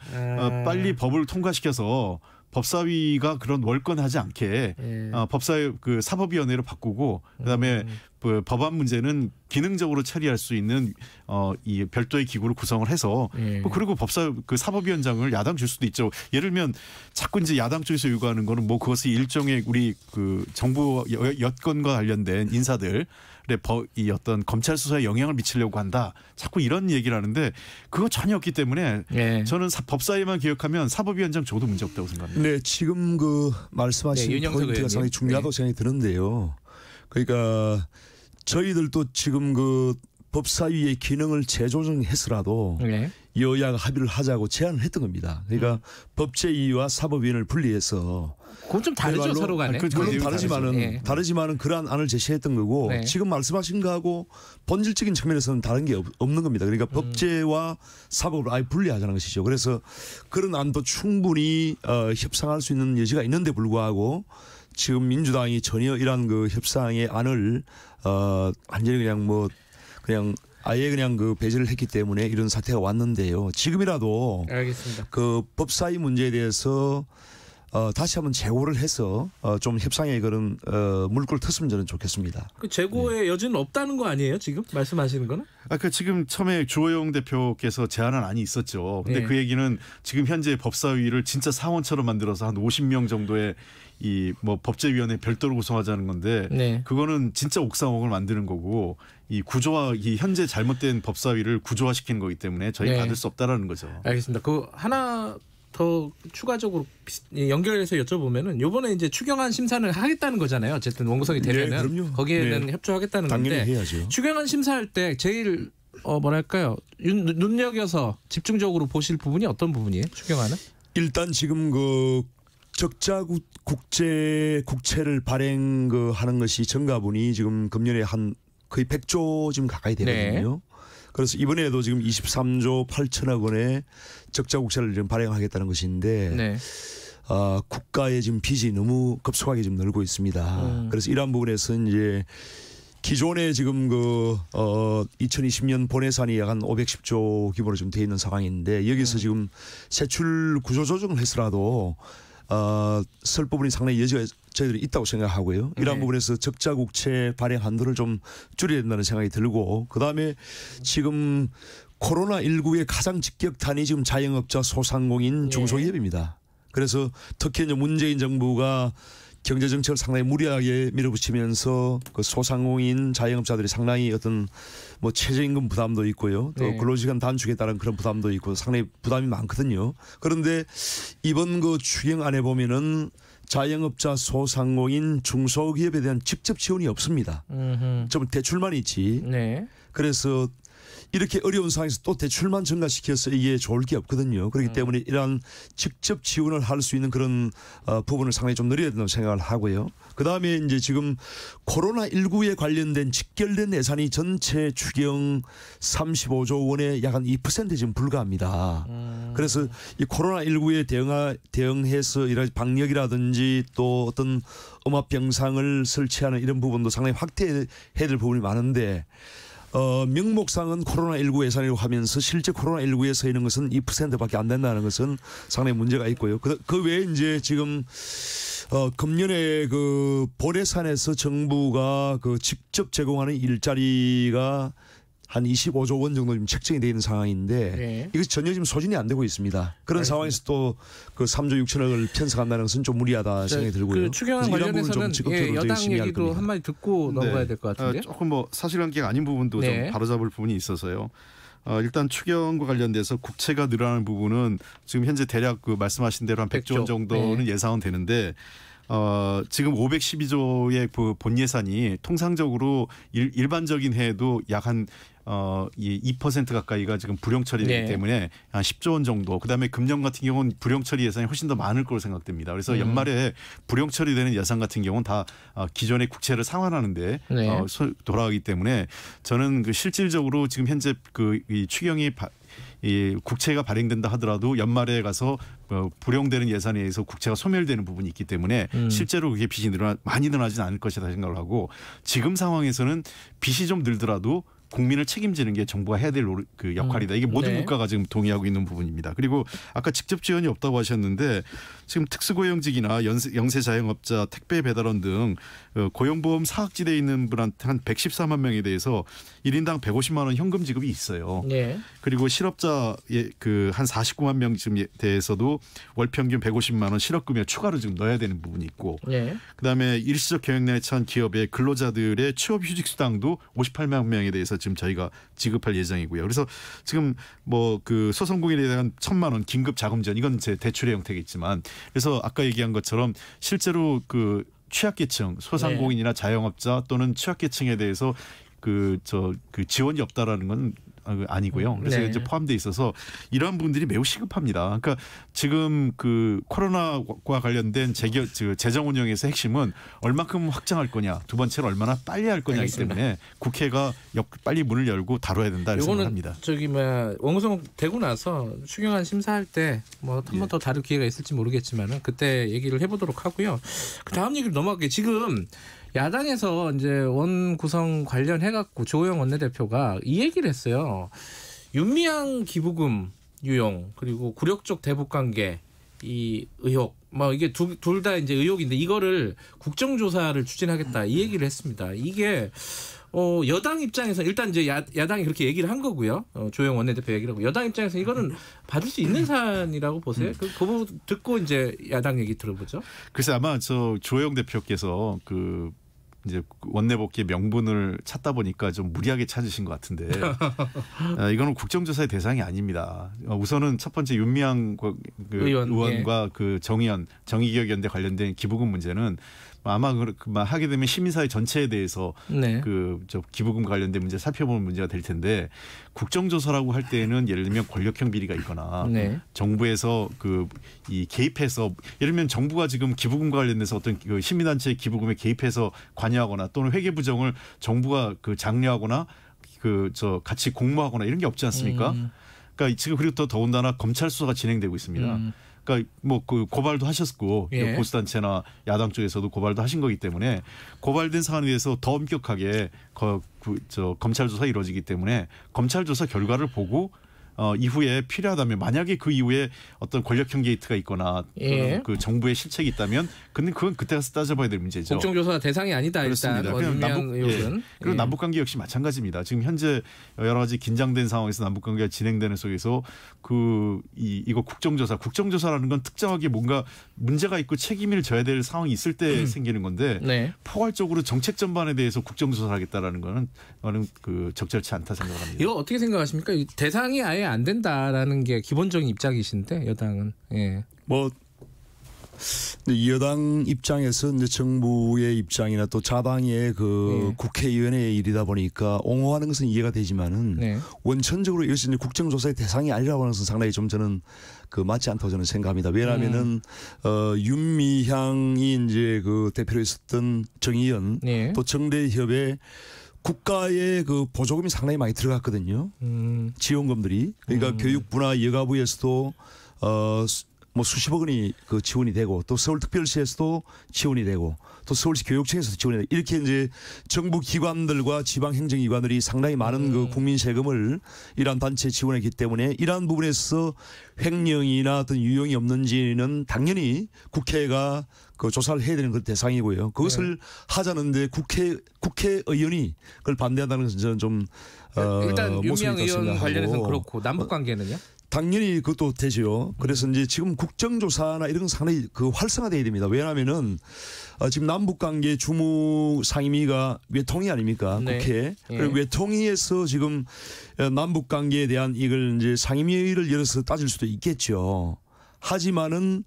빨리 법을 통과시켜서 법사위가 그런 월권하지 않게 법사위 그 사법위원회로 바꾸고 그다음에 법안 문제는 기능적으로 처리할 수 있는 이 별도의 기구를 구성을 해서 그리고 사법위원장을 야당 줄 수도 있죠. 예를 들면 자꾸 이제 야당 쪽에서 요구하는 거는 뭐 그것이 일종의 우리 그 정부 여건과 관련된 인사들 이 어떤 검찰 수사에 영향을 미치려고 한다. 자꾸 이런 얘기를 하는데 그거 전혀 없기 때문에 저는 법사위만 기억하면 사법위원장 줘도 문제 없다고 생각합니다. 네, 지금 그 말씀하신 포인트가 상당히 중요하다고 생각이 드는데요. 그러니까 저희들도 지금 그 법사위의 기능을 재조정해서라도 여야가 합의를 하자고 제안을 했던 겁니다. 그러니까 법제위와 사법위원을 분리해서 그건 좀 다르죠 서로 간에. 물론 다르지만은 그러한 안을 제시했던 거고 지금 말씀하신 거하고 본질적인 측면에서는 다른 게 없는 겁니다. 그러니까 법제와 사법을 아예 분리하자는 것이죠. 그래서 그런 안도 충분히 협상할 수 있는 여지가 있는데 불구하고 지금 민주당이 전혀 이러한 그 협상의 안을 완전히 그냥 아예 그냥 그 배제를 했기 때문에 이런 사태가 왔는데요. 지금이라도 알겠습니다. 그 법사위 문제에 대해서 다시 한번 재고를 해서 좀 협상에 그런 물꼬를 텄으면 저는 좋겠습니다. 그 재고의 여지는 없다는 거 아니에요? 지금 말씀하시는 거는? 그 지금 처음에 주호영 대표께서 제안한 안이 있었죠. 근데 그 얘기는 지금 현재 법사위를 진짜 사원처럼 만들어서 한 50명 정도의 이 뭐 법제위원회 별도로 구성하자는 건데 그거는 진짜 옥상옥을 만드는 거고 이 구조화 이 현재 잘못된 법사위를 구조화시키는 거기 때문에 저희 받을 수 없다라는 거죠. 알겠습니다. 그 하나 더 추가적으로 연결해서 여쭤보면은 요번에 이제 추경안 심사는 하겠다는 거잖아요. 어쨌든 원구성이 되면은 거기에는 협조하겠다는 당연히 건데 해야죠. 추경안 심사할 때 제일 뭐랄까요 눈여겨서 집중적으로 보실 부분이 어떤 부분이에요? 추경안은? 일단 지금 그 적자 국채를 발행하는 것이 정가분이 지금 금년에 한 거의 100조 지금 가까이 되거든요. 그래서 이번에도 지금 23조 8천억 원의 적자 국채를 지금 발행하겠다는 것인데 국가의 지금 빚이 너무 급속하게 지금 늘고 있습니다. 그래서 이러한 부분에서 이제 기존에 지금 2020년 본예산이 약 한 510조 규모로 좀 돼 있는 상황인데 여기서 지금 세출 구조 조정을 해서라도 쓸 부분이 상당히 여지가 저희들이 있다고 생각하고요. 이러한 부분에서 적자 국채 발행 한도를 좀 줄여야 된다는 생각이 들고 그다음에 지금 코로나19의 가장 직격탄이 지금 자영업자 소상공인 중소기업입니다. 그래서 특히 이제 문재인 정부가 경제 정책을 상당히 무리하게 밀어붙이면서 그 소상공인 자영업자들이 상당히 어떤 뭐 최저임금 부담도 있고요. 또 근로시간 단축에 따른 그런 부담도 있고 상당히 부담이 많거든요. 그런데 이번 그 추경안에 보면은 자영업자 소상공인 중소기업에 대한 직접 지원이 없습니다. 좀 대출만 있지. 그래서 이렇게 어려운 상황에서 또 대출만 증가시켜서 이게 좋을 게 없거든요. 그렇기 때문에 이러한 직접 지원을 할 수 있는 그런 부분을 상당히 좀 늘려야 된다고 생각을 하고요. 그다음에 이제 지금 코로나19에 관련된 직결된 예산이 전체 추경 35조 원의 약 한 2% 지금 불과합니다. 그래서 이 코로나19에 대응해서 이런 방역이라든지 또 어떤 음압병상을 설치하는 이런 부분도 상당히 확대해야 될 부분이 많은데 명목상은 코로나19 예산이라고 하면서 실제 코로나19에 서 있는 것은 2%밖에 안 된다는 것은 상당히 문제가 있고요. 그 외에 이제 지금 금년에 그 본예산에서 정부가 그 직접 제공하는 일자리가 한 25조 원 정도 지금 책정이 되어 있는 상황인데 이것이 전혀 지금 소진이 안 되고 있습니다. 그런 상황에서 또 그 3조 6천억을 편성한다는 것은 좀 무리하다 생각이 들고요. 그 추경안 관련해서는 여당 얘기도 한마디 듣고 넘어가야 될 것 같은데요. 조금 뭐 사실관계가 아닌 부분도 좀 바로잡을 부분이 있어서요. 일단 추경과 관련돼서 국채가 늘어나는 부분은 지금 현재 대략 그 말씀하신 대로 한 100조 원 정도는 예상은 되는데 지금 512조의 그 본 예산이 통상적으로 일반적인 해에도 약 한 2% 가까이가 지금 불용 처리되기 때문에 한 10조 원 정도. 그다음에 금년 같은 경우는 불용 처리 예산이 훨씬 더 많을 거로 생각됩니다. 그래서 연말에 불용 처리되는 예산 같은 경우는 다 기존의 국채를 상환하는데 돌아가기 때문에 저는 그 실질적으로 지금 현재 그 이 추경이 이 국채가 발행된다 하더라도 연말에 가서 불용되는 예산에 의해서 국채가 소멸되는 부분이 있기 때문에 실제로 그게 빚이 많이 늘어나지는 않을 것이다 생각을 하고 지금 상황에서는 빚이 좀 늘더라도 국민을 책임지는 게 정부가 해야 될 그 역할이다. 이게 모든 국가가 지금 동의하고 있는 부분입니다. 그리고 아까 직접 지원이 없다고 하셨는데 지금 특수고용직이나 영세 자영업자, 택배 배달원 등 고용보험 사각지대에 있는 분한테 한 114만 명에 대해서 1인당 150만 원 현금 지급이 있어요. 그리고 실업자의 그 한 49만 명쯤에 대해서도 월 평균 150만 원 실업금에 추가로 지금 넣어야 되는 부분이 있고 그다음에 일시적 경영난에 처한 기업의 근로자들의 취업휴직 수당도 58만 명에 대해서 지금 저희가 지급할 예정이고요. 그래서 지금 뭐 그 소상공인에 대한 1,000만 원 긴급 자금 지원 이건 제 대출의 형태겠지만 그래서 아까 얘기한 것처럼 실제로 그 취약계층 소상공인이나 자영업자 또는 취약계층에 대해서 그 지원이 없다라는 건 아니고요. 그래서 이제 포함되어 있어서 이러한 부분들이 매우 시급합니다. 그러니까 지금 그 코로나와 관련된 재정 운영에서 핵심은 얼만큼 확장할 거냐, 두 번째는 얼마나 빨리 할 거냐이기 때문에 국회가 빨리 문을 열고 다뤄야 된다 이렇게 생각합니다. 저기 원구성 되고 나서 추경안 심사할 때 뭐 한 번 더 다룰 기회가 있을지 모르겠지만은 그때 얘기를 해보도록 하고요. 그 다음 얘기를 넘어갈게요. 지금 야당에서 이제 원 구성 관련해갖고 조호영 원내대표가 이 얘기를 했어요. 윤미향 기부금 유용 그리고 굴욕적 대북관계 이 의혹 뭐 이게 둘 다 이제 의혹인데 이거를 국정조사를 추진하겠다 이 얘기를 했습니다. 이게 여당 입장에서 일단 이제 야당이 그렇게 얘기를 한 거고요. 조영 원내대표 얘기를 하고 여당 입장에서 이거는 받을 수 있는 사안이라고 보세요. 그 부분 듣고 이제 야당 얘기 들어보죠. 글쎄 아마 조영 대표께서 그 이제 원내복귀 명분을 찾다 보니까 좀 무리하게 찾으신 것 같은데 이거는 국정조사의 대상이 아닙니다. 우선은 첫 번째 윤미향 의원과 그 정의기억연대 관련된 기부금 문제는 아마 하게 되면 시민사회 전체에 대해서 기부금 관련된 문제 살펴보는 문제가 될 텐데 국정조사라고 할 때에는 예를 들면 권력형 비리가 있거나 정부에서 이 개입해서 예를 들면 정부가 지금 기부금과 관련돼서 어떤 그 시민단체의 기부금에 개입해서 관여하거나 또는 회계부정을 정부가 장려하거나 같이 공모하거나 이런 게 없지 않습니까? 그러니까 지금 그리고 또 더군다나 검찰 수사가 진행되고 있습니다. 그러니까 뭐 그 고발도 하셨고 보수단체나 야당 쪽에서도 고발도 하신 거기 때문에 고발된 사안에 대해서 더 엄격하게 검찰 조사 이루어지기 때문에 검찰 조사 결과를 보고 이후에 필요하다면 만약에 그 이후에 어떤 권력형 게이트가 있거나 그 정부의 실책이 있다면 근데 그건 그때 가서 따져봐야 될 문제죠. 국정조사 대상이 아니다. 그렇습니다. 그리고 남북관계 역시 마찬가지입니다. 지금 현재 여러 가지 긴장된 상황에서 남북관계가 진행되는 속에서 이거 국정조사라는 건 특정하게 뭔가 문제가 있고 책임을 져야 될 상황이 있을 때 생기는 건데 포괄적으로 정책 전반에 대해서 국정조사를 하겠다라는 거는 적절치 않다 생각합니다. 이거 어떻게 생각하십니까? 대상이 아예 안 된다라는 게 기본적인 입장이신데 여당은 이 여당 입장에서 이제 정부의 입장이나 또 자당의 국회의원의 일이다 보니까 옹호하는 것은 이해가 되지만은 원천적으로 이것이 이제 국정조사의 대상이 아니라고 하는 것은 상당히 좀 저는 맞지 않다고 저는 생각합니다. 왜냐하면은 윤미향이 이제 대표로 있었던 정의연 또 정대협의 국가의 보조금이 상당히 많이 들어갔거든요. 지원금들이. 그러니까 교육부나 여가부에서도 수십억 원이 지원이 되고 또 서울특별시에서도 지원이 되고 또 서울시 교육청에서도 지원이 되고 이렇게 이제 정부 기관들과 지방행정기관들이 상당히 많은 국민 세금을 이러한 단체에 지원했기 때문에 이러한 부분에서 횡령이나 어떤 유용이 없는지는 당연히 국회가 조사를 해야 되는 대상이고요. 그것을 하자는데 국회의원이 그걸 반대한다는 것은 저는 좀 일단 윤미향 의원 관련해서는 그렇고 남북 관계는요? 당연히 그것도 되죠. 그래서 이제 지금 국정조사나 이런 건 상당히 활성화돼야 됩니다. 왜냐하면은 지금 남북관계 주무 상임위가 외통위 아닙니까? 국회. 그리고 외통위에서 지금 남북관계에 대한 이걸 이제 상임위를 열어서 따질 수도 있겠죠. 하지만은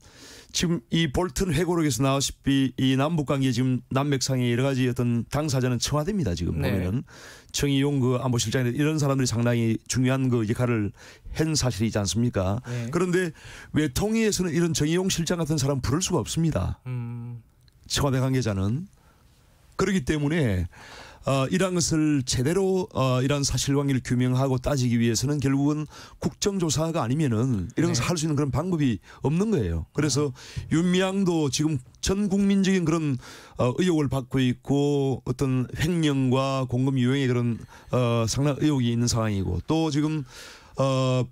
지금 이 볼튼 회고록에서 나왔다시피 이 남북관계 지금 남맥상의 여러 가지 어떤 당사자는 청와대입니다. 지금 보면은 정의용 안보실장이 이런 사람들이 상당히 중요한 역할을 한 사실이지 않습니까? 그런데 외통위에서는 이런 정의용 실장 같은 사람 부를 수가 없습니다. 청와대 관계자는. 그렇기 때문에 이러한 것을 제대로 이러한 사실관계를 규명하고 따지기 위해서는 결국은 국정조사가 아니면은 이런 것을 할 수 있는 그런 방법이 없는 거예요. 그래서 윤미향도 지금 전 국민적인 그런 의혹을 받고 있고 어떤 횡령과 공금 유용의 그런 상당한 의혹이 있는 상황이고 또 지금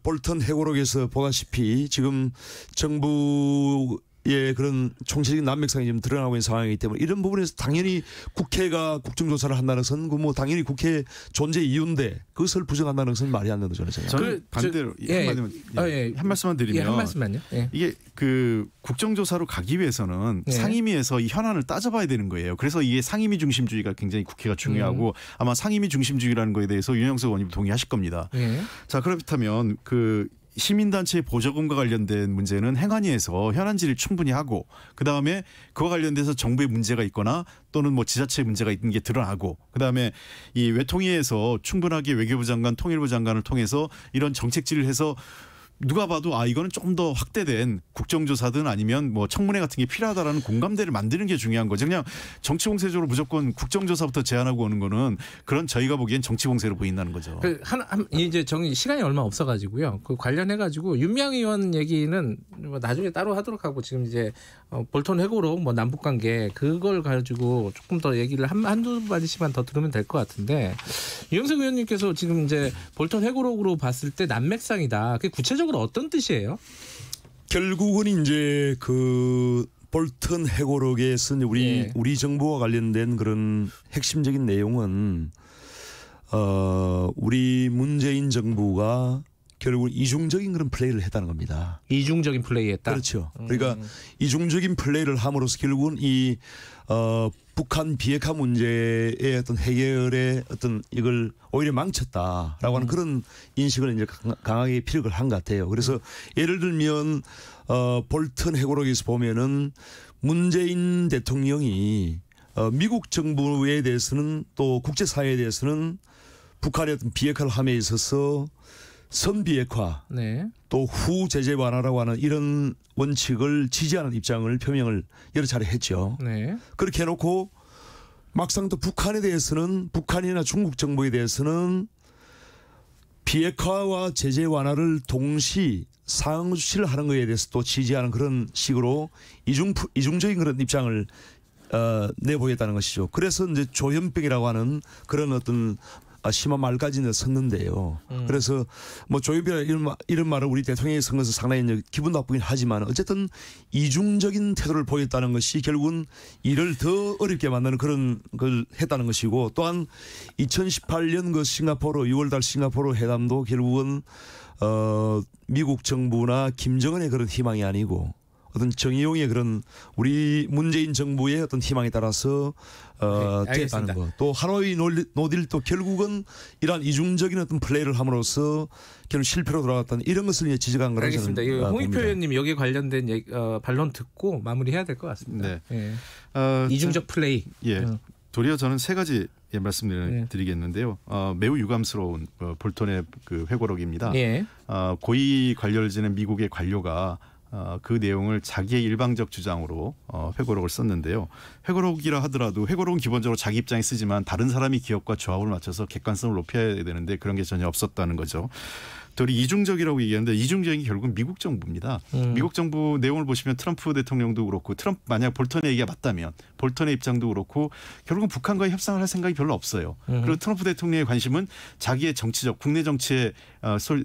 볼턴 회고록에서 보다시피 지금 정부의 그런 총체적인 난맥상이 좀 드러나고 있는 상황이기 때문에 이런 부분에서 당연히 국회가 국정조사를 한다는 것은 그 뭐 당연히 국회 존재 이유인데 그것을 부정한다는 것은 말이 안 된다고 저는 생각합니다. 저는 반대로 한 말씀만 드리면 한 말씀만요. 이게 그 국정조사로 가기 위해서는 상임위에서 이 현안을 따져봐야 되는 거예요. 그래서 이게 상임위 중심주의가 굉장히 국회가 중요하고 아마 상임위 중심주의라는 거에 대해서 윤영석 의원님 동의하실 겁니다. 자 그렇다면 그 시민단체의 보조금과 관련된 문제는 행안위에서 현안 질의를 충분히 하고 그다음에 그와 관련돼서 정부의 문제가 있거나 또는 뭐 지자체의 문제가 있는 게 드러나고 그다음에 이 외통위에서 충분하게 외교부 장관, 통일부 장관을 통해서 이런 정책 질의를 해서 누가 봐도 이거는 조금 더 확대된 국정조사든 아니면 뭐 청문회 같은 게 필요하다라는 공감대를 만드는 게 중요한 거죠. 그냥 정치공세적으로 무조건 국정조사부터 제안하고 오는 거는 그런 저희가 보기엔 정치공세로 보인다는 거죠. 이제 시간이 얼마 없어가지고요. 그 관련해가지고 윤미향 의원 얘기는 나중에 따로 하도록 하고 지금 이제 볼턴 회고록 뭐 남북관계 그걸 가지고 조금 더 얘기를 한두 마디씩만 더 들으면 될 것 같은데 이영석 의원님께서 지금 이제 볼턴 회고록으로 봤을 때 난맥상이다. 그게 구체적으로 어떤 뜻이에요? 결국은 이제 그 볼턴 회고록에 쓴 우리 정부와 관련된 그런 핵심적인 내용은 우리 문재인 정부가 결국 이중적인 그런 플레이를 했다는 겁니다. 이중적인 플레이했다. 그렇죠. 그러니까 이중적인 플레이를 함으로써 결국은 이 북한 비핵화 문제의 어떤 해결의 어떤 이걸 오히려 망쳤다라고 하는 그런 인식을 이제 강하게 피력을 한 것 같아요. 그래서 예를 들면 볼턴 회고록에서 보면은 문재인 대통령이 미국 정부에 대해서는 또 국제사회에 대해서는 북한의 어떤 비핵화를 함에 있어서 선비핵화 또 후제재 완화라고 하는 이런 원칙을 지지하는 입장을 표명을 여러 차례 했죠. 그렇게 해놓고 막상 또 북한에 대해서는 북한이나 중국 정부에 대해서는 비핵화와 제재 완화를 동시 상응조치를 하는 것에 대해서 또 지지하는 그런 식으로 이중적인 그런 입장을 내보였다는 것이죠. 그래서 이제 조현병이라고 하는 그런 어떤 심한 말까지는 썼는데요. 그래서 뭐 조현병이라 이런 말을 우리 대통령이 쓴 것은 상당히 기분 나쁘긴 하지만 어쨌든 이중적인 태도를 보였다는 것이 결국은 일을 더 어렵게 만드는 그런 걸 했다는 것이고 또한 2018년 그 싱가포르 6월달 싱가포르 회담도 결국은 미국 정부나 김정은의 그런 희망이 아니고 어떤 정의용의 그런 우리 문재인 정부의 어떤 희망에 따라서 됐다는 것. 또 하노이 노딜도 결국은 이러한 이중적인 어떤 플레이를 함으로써 결국 실패로 돌아갔다는 이런 것을 이제 지적한 거라고 알겠습니다. 저는 홍익표 의원님 여기에 관련된 반론 듣고 마무리해야 될 것 같습니다. 이중적 플레이. 도리어 저는 세 가지 말씀드리겠는데요. 매우 유감스러운 볼턴의 그 회고록입니다. 고위 관료를 지낸 미국의 관료가 그 내용을 자기의 일방적 주장으로 회고록을 썼는데요. 회고록이라 하더라도 회고록은 기본적으로 자기 입장에 쓰지만 다른 사람이 기억과 조합을 맞춰서 객관성을 높여야 되는데 그런 게 전혀 없었다는 거죠. 우리 이중적이라고 얘기하는데 이중적인 게 결국은 미국 정부입니다. 미국 정부 내용을 보시면 트럼프 대통령도 그렇고 만약 볼턴의 얘기가 맞다면 볼턴의 입장도 그렇고 결국은 북한과의 협상을 할 생각이 별로 없어요. 그리고 트럼프 대통령의 관심은 자기의 정치적 국내 정치의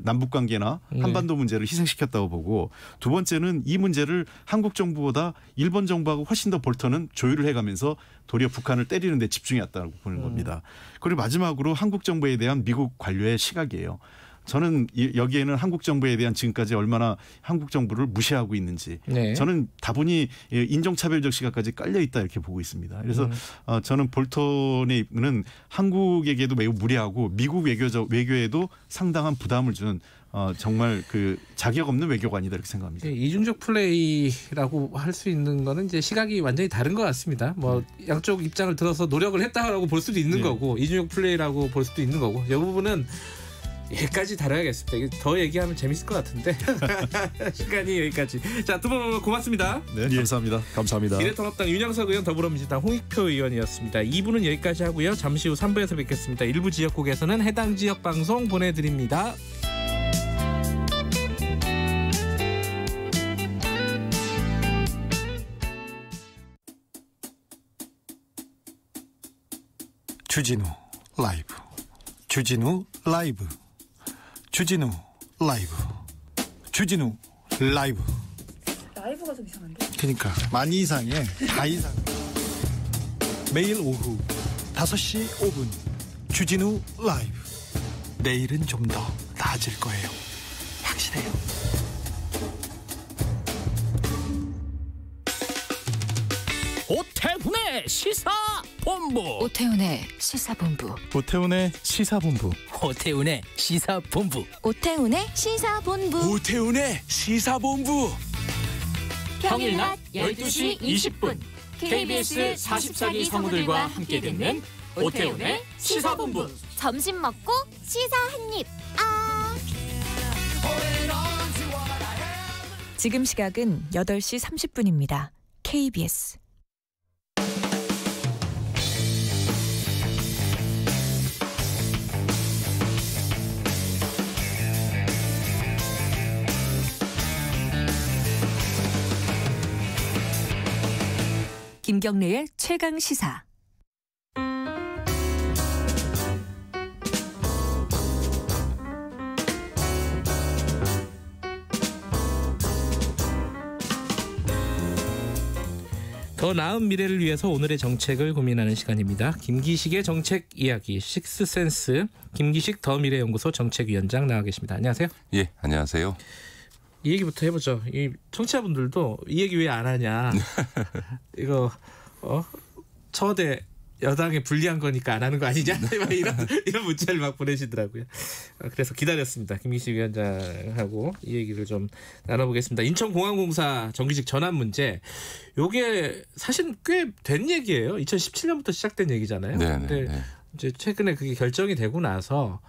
남북관계나 한반도 문제를 희생시켰다고 보고 두 번째는 이 문제를 한국 정부보다 일본 정부하고 훨씬 더 볼턴은 조율을 해가면서 도리어 북한을 때리는 데 집중했다고 보는 겁니다. 그리고 마지막으로 한국 정부에 대한 미국 관료의 시각이에요. 저는 여기에는 한국 정부에 대한 지금까지 얼마나 한국 정부를 무시하고 있는지 저는 다분히 인종차별적 시각까지 깔려 있다 이렇게 보고 있습니다. 그래서 저는 볼턴은 한국에게도 매우 무례하고 미국 외교에도 상당한 부담을 준 정말 그 자격 없는 외교관이다 이렇게 생각합니다. 이중적 플레이라고 할 수 있는 거는 이제 시각이 완전히 다른 것 같습니다. 뭐 양쪽 입장을 들어서 노력을 했다라고 볼 수도 있는 거고 이중적 플레이라고 볼 수도 있는 거고 이 부분은 여기까지 다뤄야겠습니다. 더 얘기하면 재밌을 것 같은데 시간이 여기까지. 자, 두 분 고맙습니다. 네, 감사합니다. 감사합니다. 미래통합당 윤영석 의원, 더불어민주당 홍익표 의원이었습니다. 2부는 여기까지 하고요. 잠시 후 3부에서 뵙겠습니다. 일부 지역국에서는 해당 지역 방송 보내드립니다. 주진우 라이브. 주진우 라이브. 주진우 라이브. 주진우 라이브. 라이브가 좀 이상한데? 그러니까 많이 이상해. 다 이상. 매일 오후 5시 5분 주진우 라이브. 내일은 좀 더 나아질 거예요. 확실해요. 오태훈의 시사본부. 오태훈의 시사본부. 오태훈의 시사본부. 오태훈의 시사본부. 오태훈의 시사본부. 오태훈의 시사본부. 평일 낮 12시 20분 KBS 44기 성우들과 함께 듣는 오태훈의 시사본부. 점심 먹고 시사 한입. 지금 시각은 8시 30분입니다. KBS. 김경래의 최강 시사. 더 나은 미래를 위해서 오늘의 정책을 고민하는 시간입니다. 김기식의 정책 이야기 식스센스. 김기식 더 미래연구소 정책위원장 나와 계십니다. 안녕하세요. 예, 안녕하세요. 이 얘기부터 해보죠. 이 청취자분들도 이 얘기 왜 안 하냐. 이거 청와대 여당에 불리한 거니까 안 하는 거 아니냐. 이런 문자를 막 보내시더라고요. 그래서 기다렸습니다. 김기식 위원장하고 이 얘기를 좀 나눠보겠습니다. 인천공항공사 정규직 전환 문제. 요게 사실 꽤 된 얘기예요. 2017년부터 시작된 얘기잖아요. 근데 이제 최근에 그게 결정이 되고 나서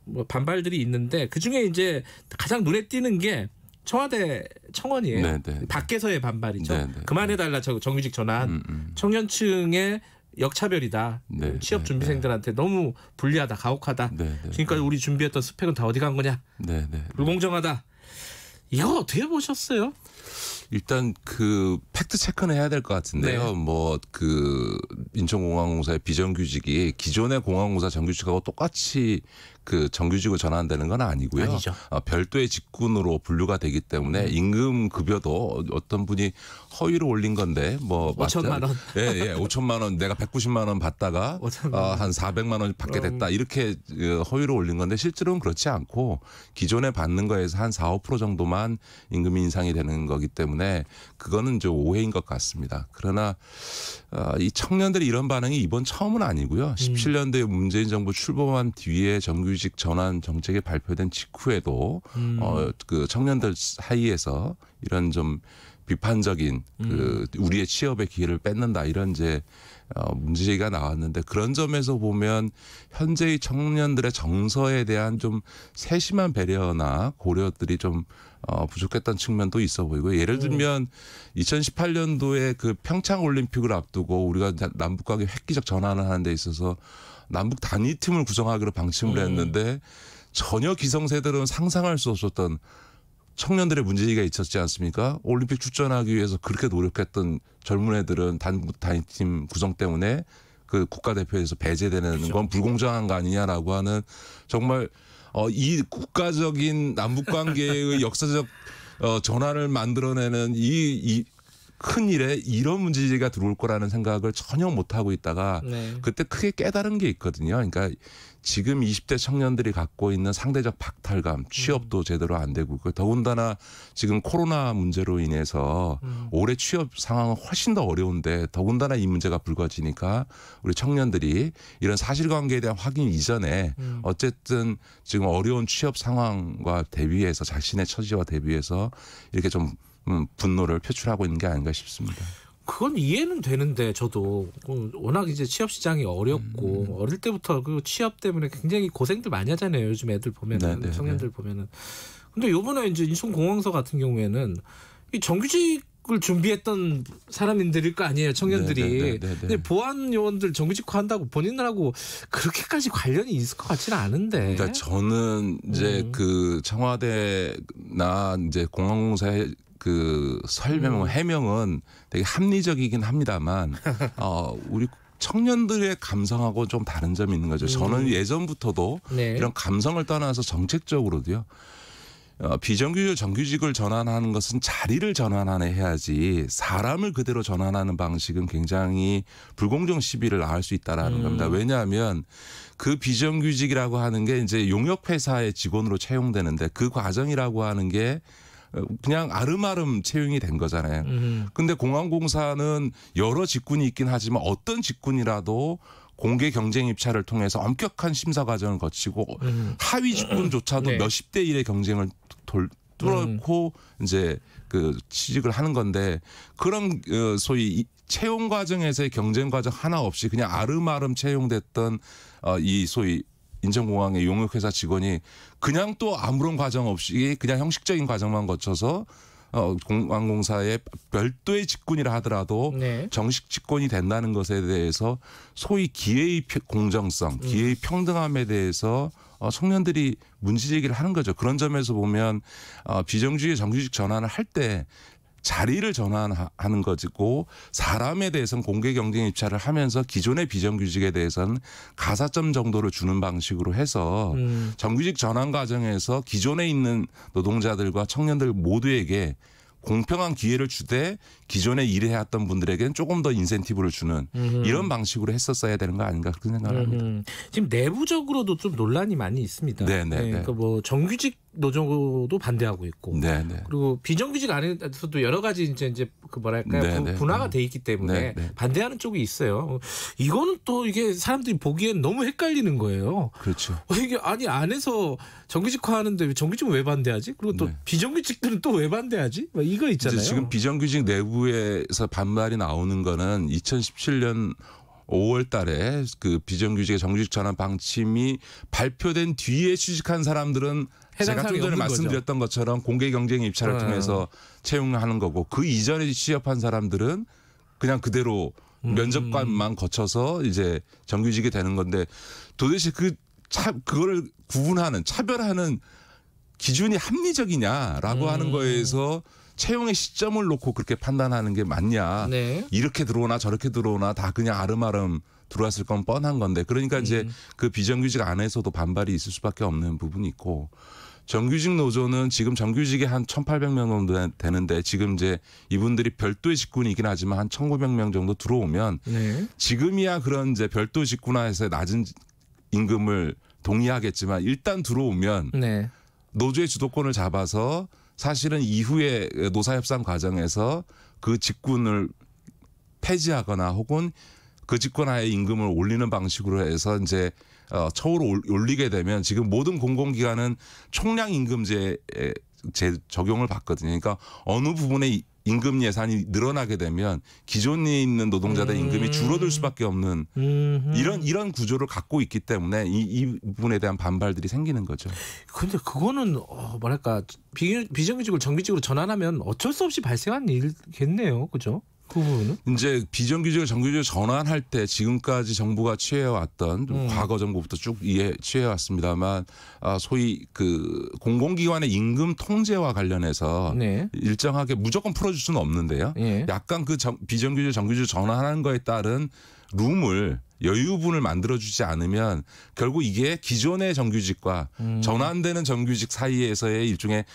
뭐 반발들이 있는데 그 중에 이제 가장 눈에 띄는 게 청와대 청원이에요. 밖에서의 반발이죠. 그만해달라 정규직 전환. 청년층의 역차별이다. 취업 준비생들한테 너무 불리하다. 가혹하다. 지금까지 우리 준비했던 스펙은 다 어디 간 거냐. 불공정하다. 이거 어떻게 보셨어요? 일단 그 팩트 체크는 해야 될 것 같은데요. 뭐 그 인천공항공사의 비정규직이 기존의 공항공사 정규직하고 똑같이 그 정규직으로 전환되는 건 아니고요. 아니죠. 별도의 직군으로 분류가 되기 때문에 임금 급여도 어떤 분이 허위로 올린 건데 뭐 5천만 원. 예, 5천만 원 내가 190만 원 받다가 한 400만 원 받게 됐다. 이렇게 허위로 올린 건데 실제로는 그렇지 않고 기존에 받는 거에서 한 4, 5% 정도만 임금 인상이 되는 거기 때문에 그거는 좀 오해인 것 같습니다. 그러나 이 청년들이 이런 반응이 이번 처음은 아니고요. 17년도에 문재인 정부 출범한 뒤에 정규직 전환 정책이 발표된 직후에도 그 청년들 사이에서 이런 좀 비판적인 그 우리의 취업의 기회를 뺏는다 이런 이제 문제제기가 나왔는데 그런 점에서 보면 현재의 청년들의 정서에 대한 좀 세심한 배려나 고려들이 좀 부족했던 측면도 있어 보이고 예를 들면 2018년도에 그 평창 올림픽을 앞두고 우리가 남북 관계 획기적 전환을 하는 데 있어서 남북 단위팀을 구성하기로 방침을 했는데 전혀 기성세대로는 상상할 수 없었던 청년들의 문제제기가 있었지 않습니까? 올림픽 출전하기 위해서 그렇게 노력했던 젊은 애들은 단위팀 구성 때문에 그 국가대표에서 배제되는 건 불공정한 거 아니냐라고 하는 정말 이 국가적인 남북관계의 역사적 전환을 만들어내는 이 큰 일에 이런 문제제기가 들어올 거라는 생각을 전혀 못하고 있다가 그때 크게 깨달은 게 있거든요. 그러니까 지금 20대 청년들이 갖고 있는 상대적 박탈감, 취업도 제대로 안 되고 더군다나 지금 코로나 문제로 인해서 올해 취업 상황은 훨씬 더 어려운데 더군다나 이 문제가 불거지니까 우리 청년들이 이런 사실관계에 대한 확인 이전에 어쨌든 지금 어려운 취업 상황과 대비해서 자신의 처지와 대비해서 이렇게 좀 분노를 표출하고 있는 게 아닌가 싶습니다. 그건 이해는 되는데 저도 워낙 이제 취업 시장이 어렵고 어릴 때부터 그 취업 때문에 굉장히 고생들 많이 하잖아요. 요즘 애들 보면은 청년들 보면은. 근데 요번에 이제 인천공항서 같은 경우에는 이 정규직을 준비했던 사람들일 거 아니에요. 청년들이. 근데 보안 요원들 정규직화 한다고 본인들하고 그렇게까지 관련이 있을 것 같지는 않은데. 그러니까 저는 이제 그 청와대나 이제 공항공사의 그 설명 해명은 되게 합리적이긴 합니다만 우리 청년들의 감성하고 좀 다른 점이 있는 거죠. 저는 예전부터도 네. 이런 감성을 떠나서 정책적으로도요. 비정규직 정규직을 전환하는 것은 자리를 전환해야지 사람을 그대로 전환하는 방식은 굉장히 불공정 시비를 낳을 수 있다라는 겁니다. 왜냐하면 그 비정규직이라고 하는 게 이제 용역 회사의 직원으로 채용되는데 그 과정이라고 하는 게 그냥 아름아름 채용이 된 거잖아요. 근데 공항공사는 여러 직군이 있긴 하지만 어떤 직군이라도 공개 경쟁 입찰을 통해서 엄격한 심사 과정을 거치고 하위 직군조차도 네. 몇십 대 1의 경쟁을 뚫고 이제 그 취직을 하는 건데 그런 소위 채용 과정에서의 경쟁 과정 하나 없이 그냥 아름아름 채용됐던 이 소위 인천공항의 용역회사 직원이 그냥 또 아무런 과정 없이 그냥 형식적인 과정만 거쳐서 공항공사의 별도의 직군이라 하더라도 네. 정식 직군이 된다는 것에 대해서 소위 기회의 공정성, 기회의 평등함에 대해서 청년들이 문제제기를 하는 거죠. 그런 점에서 보면 비정규직 정규직 전환을 할 때 자리를 전환하는 것이고 사람에 대해서는 공개 경쟁 입찰을 하면서 기존의 비정규직에 대해서는 가산점 정도를 주는 방식으로 해서 정규직 전환 과정에서 기존에 있는 노동자들과 청년들 모두에게 공평한 기회를 주되 기존에 일해왔던 분들에게는 조금 더 인센티브를 주는 이런 방식으로 했었어야 되는 거 아닌가 그런 생각을 합니다. 지금 내부적으로도 좀 논란이 많이 있습니다. 네네. 그러니까 뭐 정규직 노조도 반대하고 있고, 네네. 그리고 비정규직 안에서도 여러 가지 이제 그 뭐랄까요 네네. 분화가 돼 있기 때문에 네네. 반대하는 쪽이 있어요. 이거는 또 이게 사람들이 보기엔 너무 헷갈리는 거예요. 그렇죠. 이게 아니 안에서 정규직화하는데 왜 정규직은 왜 반대하지? 그리고 또 비정규직들은 또 왜 반대하지? 뭐 이거 있잖아요. 지금 비정규직 내부에서 반발이 나오는 거는 2017년 5월 달에 그 비정규직의 정규직 전환 방침이 발표된 뒤에 취직한 사람들은 제가 좀 전에 말씀드렸던 것처럼 공개 경쟁 입찰을 통해서 채용하는 거고 그 이전에 취업한 사람들은 그냥 그대로 면접관만 거쳐서 이제 정규직이 되는 건데 도대체 그거를 구분하는 차별하는 기준이 합리적이냐라고 하는 거에서 채용의 시점을 놓고 그렇게 판단하는 게 맞냐. 네. 이렇게 들어오나 저렇게 들어오나 다 그냥 아름아름 들어왔을 건 뻔한 건데 그러니까 이제 그 비정규직 안에서도 반발이 있을 수밖에 없는 부분이 있고 정규직 노조는 지금 정규직이 한 1,800명 정도 되는데 지금 이제 이분들이 별도의 직군이긴 하지만 한 1,900명 정도 들어오면 지금이야 그런 이제 별도 직군화에서 낮은 임금을 동의하겠지만 일단 들어오면 노조의 주도권을 잡아서 사실은 이후에 노사협상 과정에서 그 직군을 폐지하거나 혹은 그 직군 하에 임금을 올리는 방식으로 해서 이제 처우를 올리게 되면 지금 모든 공공기관은 총량 임금제 적용을 받거든요. 그러니까 어느 부분에 임금 예산이 늘어나게 되면 기존에 있는 노동자들의 임금이 줄어들 수밖에 없는 이런 구조를 갖고 있기 때문에 이 부분에 대한 반발들이 생기는 거죠. 근데 그거는 뭐랄까 비정규직을 정규직으로 전환하면 어쩔 수 없이 발생한 일겠네요, 그죠? 그 부분은 이제 비정규직을 정규직으로 전환할 때 지금까지 정부가 취해왔던 과거 정부부터 쭉 취해왔습니다만 소위 그 공공기관의 임금 통제와 관련해서 일정하게 무조건 풀어줄 수는 없는데요. 약간 그 비정규직 정규직 전환하는 거에 따른 룸을 여유분을 만들어주지 않으면 결국 이게 기존의 정규직과 전환되는 정규직 사이에서의 일종의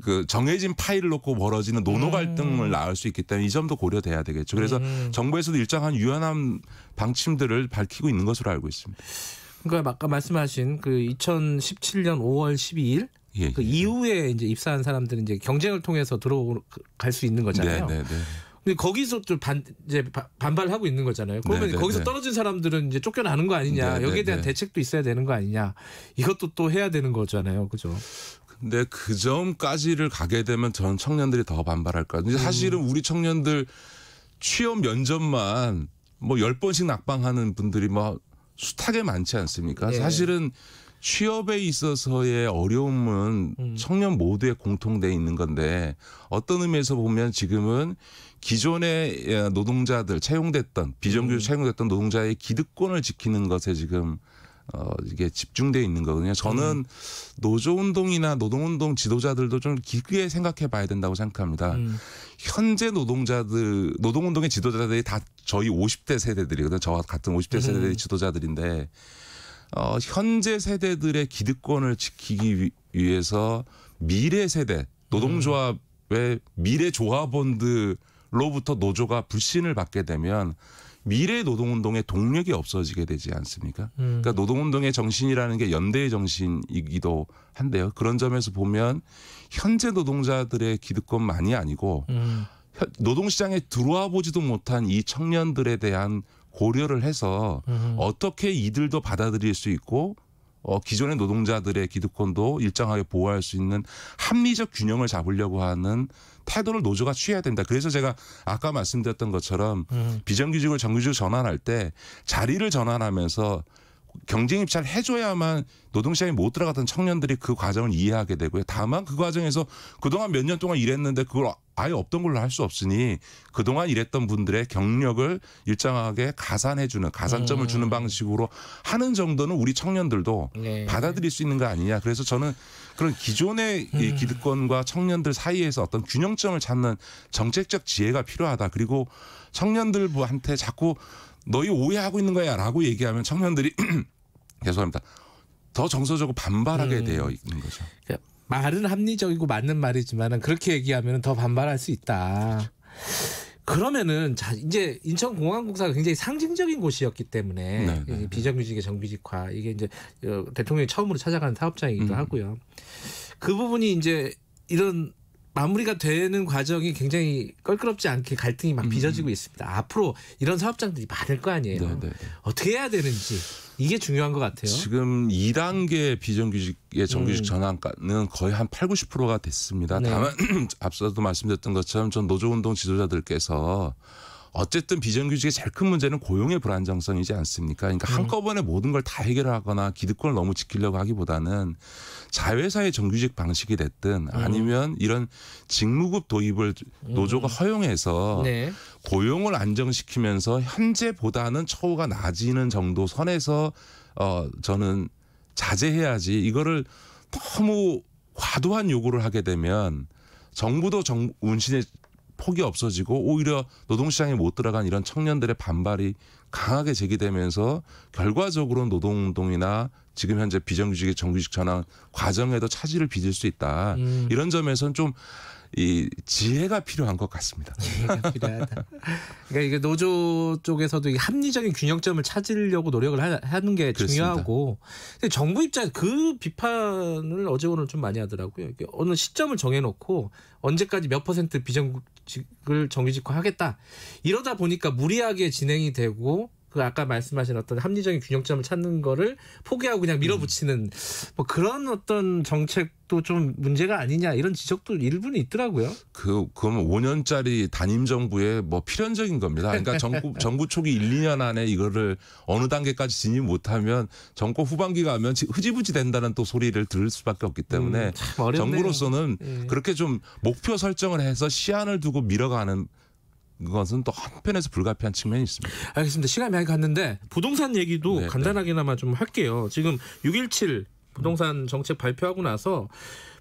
그 정해진 파일을 놓고 벌어지는 노노 갈등을 낳을 수 있기 때문에 이 점도 고려돼야 되겠죠. 그래서 정부에서도 일정한 유연한 방침들을 밝히고 있는 것으로 알고 있습니다. 그러니까 아까 말씀하신 그 2017년 5월 12일 그 이후에 이제 입사한 사람들은 이제 경쟁을 통해서 들어갈 수 있는 거잖아요. 근데 거기서 좀 반발하고 있는 거잖아요. 그러면 거기서 떨어진 사람들은 이제 쫓겨나는 거 아니냐. 여기에 대한 대책도 있어야 되는 거 아니냐. 이것도 또 해야 되는 거잖아요. 그죠? 근데 그 점까지를 가게 되면 전 청년들이 더 반발할 거예요. 근데 사실은 우리 청년들 취업 면접만 뭐 10번씩 낙방하는 분들이 뭐 숱하게 많지 않습니까? 사실은 취업에 있어서의 어려움은 청년 모두에 공통돼 있는 건데 어떤 의미에서 보면 지금은 기존의 노동자들 채용됐던 비정규직 채용됐던 노동자의 기득권을 지키는 것에 지금 이게 집중돼 있는 거거든요. 저는 노조운동이나 노동운동 지도자들도 좀 깊게 생각해 봐야 된다고 생각합니다. 현재 노동운동의 지도자들이 다 저희 50대 세대들이거든요. 저와 같은 50대 세대의 지도자들인데 현재 세대들의 기득권을 지키기 위해서 미래 세대 노동조합의 미래 조합원들로부터 노조가 불신을 받게 되면 미래 노동운동의 동력이 없어지게 되지 않습니까? 그러니까 노동운동의 정신이라는 게 연대의 정신이기도 한데요. 그런 점에서 보면 현재 노동자들의 기득권만이 아니고 노동시장에 들어와 보지도 못한 이 청년들에 대한 고려를 해서 어떻게 이들도 받아들일 수 있고 기존의 노동자들의 기득권도 일정하게 보호할 수 있는 합리적 균형을 잡으려고 하는 태도를 노조가 취해야 된다. 그래서 제가 아까 말씀드렸던 것처럼 비정규직을 정규직으로 전환할 때 자리를 전환하면서 경쟁 입찰을 해줘야만 노동시장에 못 들어갔던 청년들이 그 과정을 이해하게 되고요. 다만 그 과정에서 그동안 몇 년 동안 일했는데 그걸 아예 없던 걸로 할 수 없으니 그동안 일했던 분들의 경력을 일정하게 가산해주는 가산점을 주는 방식으로 하는 정도는 우리 청년들도 받아들일 수 있는 거 아니냐. 그래서 저는 그런 기존의 기득권과 청년들 사이에서 어떤 균형점을 찾는 정책적 지혜가 필요하다. 그리고 청년들한테 자꾸 너희 오해하고 있는 거야 라고 얘기하면 청년들이 죄송합니다. 더 정서적으로 반발하게 되어 있는 거죠. 말은 합리적이고 맞는 말이지만 그렇게 얘기하면 더 반발할 수 있다. 그러면은 자 이제 인천공항공사가 굉장히 상징적인 곳이었기 때문에 비정규직의 정규직화 이게 이제 대통령이 처음으로 찾아가는 사업장이기도 하고요. 그 부분이 이제 이런 마무리가 되는 과정이 굉장히 껄끄럽지 않게 갈등이 막 빚어지고 있습니다. 앞으로 이런 사업장들이 많을 거 아니에요. 어떻게 해야 되는지 이게 중요한 것 같아요. 지금 2단계 비정규직의 정규직 전환가는 거의 한 80~90%가 됐습니다. 다만 앞서도 말씀드렸던 것처럼 전 노조운동 지도자들께서 어쨌든 비정규직의 제일 큰 문제는 고용의 불안정성이지 않습니까? 그러니까 한꺼번에 모든 걸 다 해결하거나 기득권을 너무 지키려고 하기보다는 자회사의 정규직 방식이 됐든 아니면 이런 직무급 도입을 노조가 허용해서 고용을 안정시키면서 현재보다는 처우가 낮아지는 정도 선에서 저는 자제해야지 이거를 너무 과도한 요구를 하게 되면 정부도 운신의 폭이 없어지고 오히려 노동시장에 못 들어간 이런 청년들의 반발이 강하게 제기되면서 결과적으로 노동운동이나 지금 현재 비정규직의 정규직 전환 과정에도 차질을 빚을 수 있다. 이런 점에서는 좀 이 지혜가 필요한 것 같습니다. 지혜가 필요하다. 그러니까 이게 노조 쪽에서도 이 합리적인 균형점을 찾으려고 노력을 하는 게 중요하고, 근데 정부 입장에서 그 비판을 어제 오늘 좀 많이 하더라고요. 어느 시점을 정해놓고 언제까지 몇 % 비정규직을 정규직화하겠다. 이러다 보니까 무리하게 진행이 되고. 그 아까 말씀하신 어떤 합리적인 균형점을 찾는 거를 포기하고 그냥 밀어붙이는 뭐 그런 어떤 정책도 좀 문제가 아니냐 이런 지적도 일부는 있더라고요. 그럼 5년짜리 단임 정부의 뭐 필연적인 겁니다. 그러니까 정부 초기 1~2년 안에 이거를 어느 단계까지 진입 못하면 정권 후반기가 하면 흐지부지 된다는 또 소리를 들을 수밖에 없기 때문에 정부로서는 그렇게 좀 목표 설정을 해서 시한을 두고 밀어가는 그것은 또 한편에서 불가피한 측면이 있습니다. 알겠습니다. 시간이 많이 갔는데 부동산 얘기도 간단하게나마 좀 할게요. 지금 6.17 부동산 정책 발표하고 나서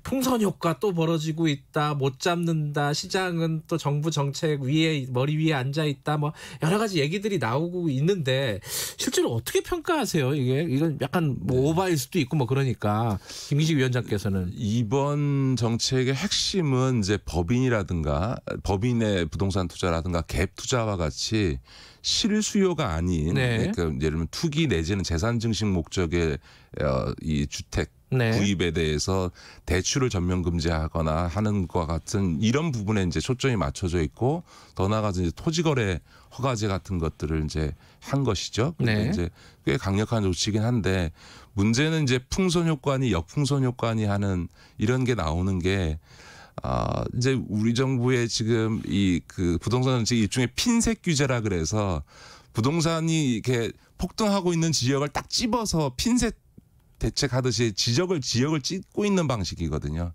풍선 효과 또 벌어지고 있다. 못 잡는다. 시장은 또 정부 정책 위에 머리 위에 앉아 있다. 뭐 여러 가지 얘기들이 나오고 있는데 실제로 어떻게 평가하세요? 이건 약간 뭐 오바일 수도 있고 뭐 그러니까 김기식 위원장께서는 이번 정책의 핵심은 이제 법인이라든가 법인의 부동산 투자라든가 갭 투자와 같이 실수요가 아닌 그러니까 예를 들면 투기 내지는 재산 증식 목적의 이 주택 구입에 대해서 대출을 전면 금지하거나 하는 것과 같은 이런 부분에 이제 초점이 맞춰져 있고 더 나아가서 이제 토지거래 허가제 같은 것들을 이제 한 것이죠. 근데 이제 꽤 강력한 조치이긴 한데 문제는 이제 풍선 효과니 역풍선 효과니 하는 이런 게 나오는 게 이제 우리 정부의 지금 이 그 부동산 정책 일종의 핀셋 규제라 그래서 부동산이 이렇게 폭등하고 있는 지역을 딱 집어서 핀셋 대책하듯이 지역을 찍고 있는 방식이거든요.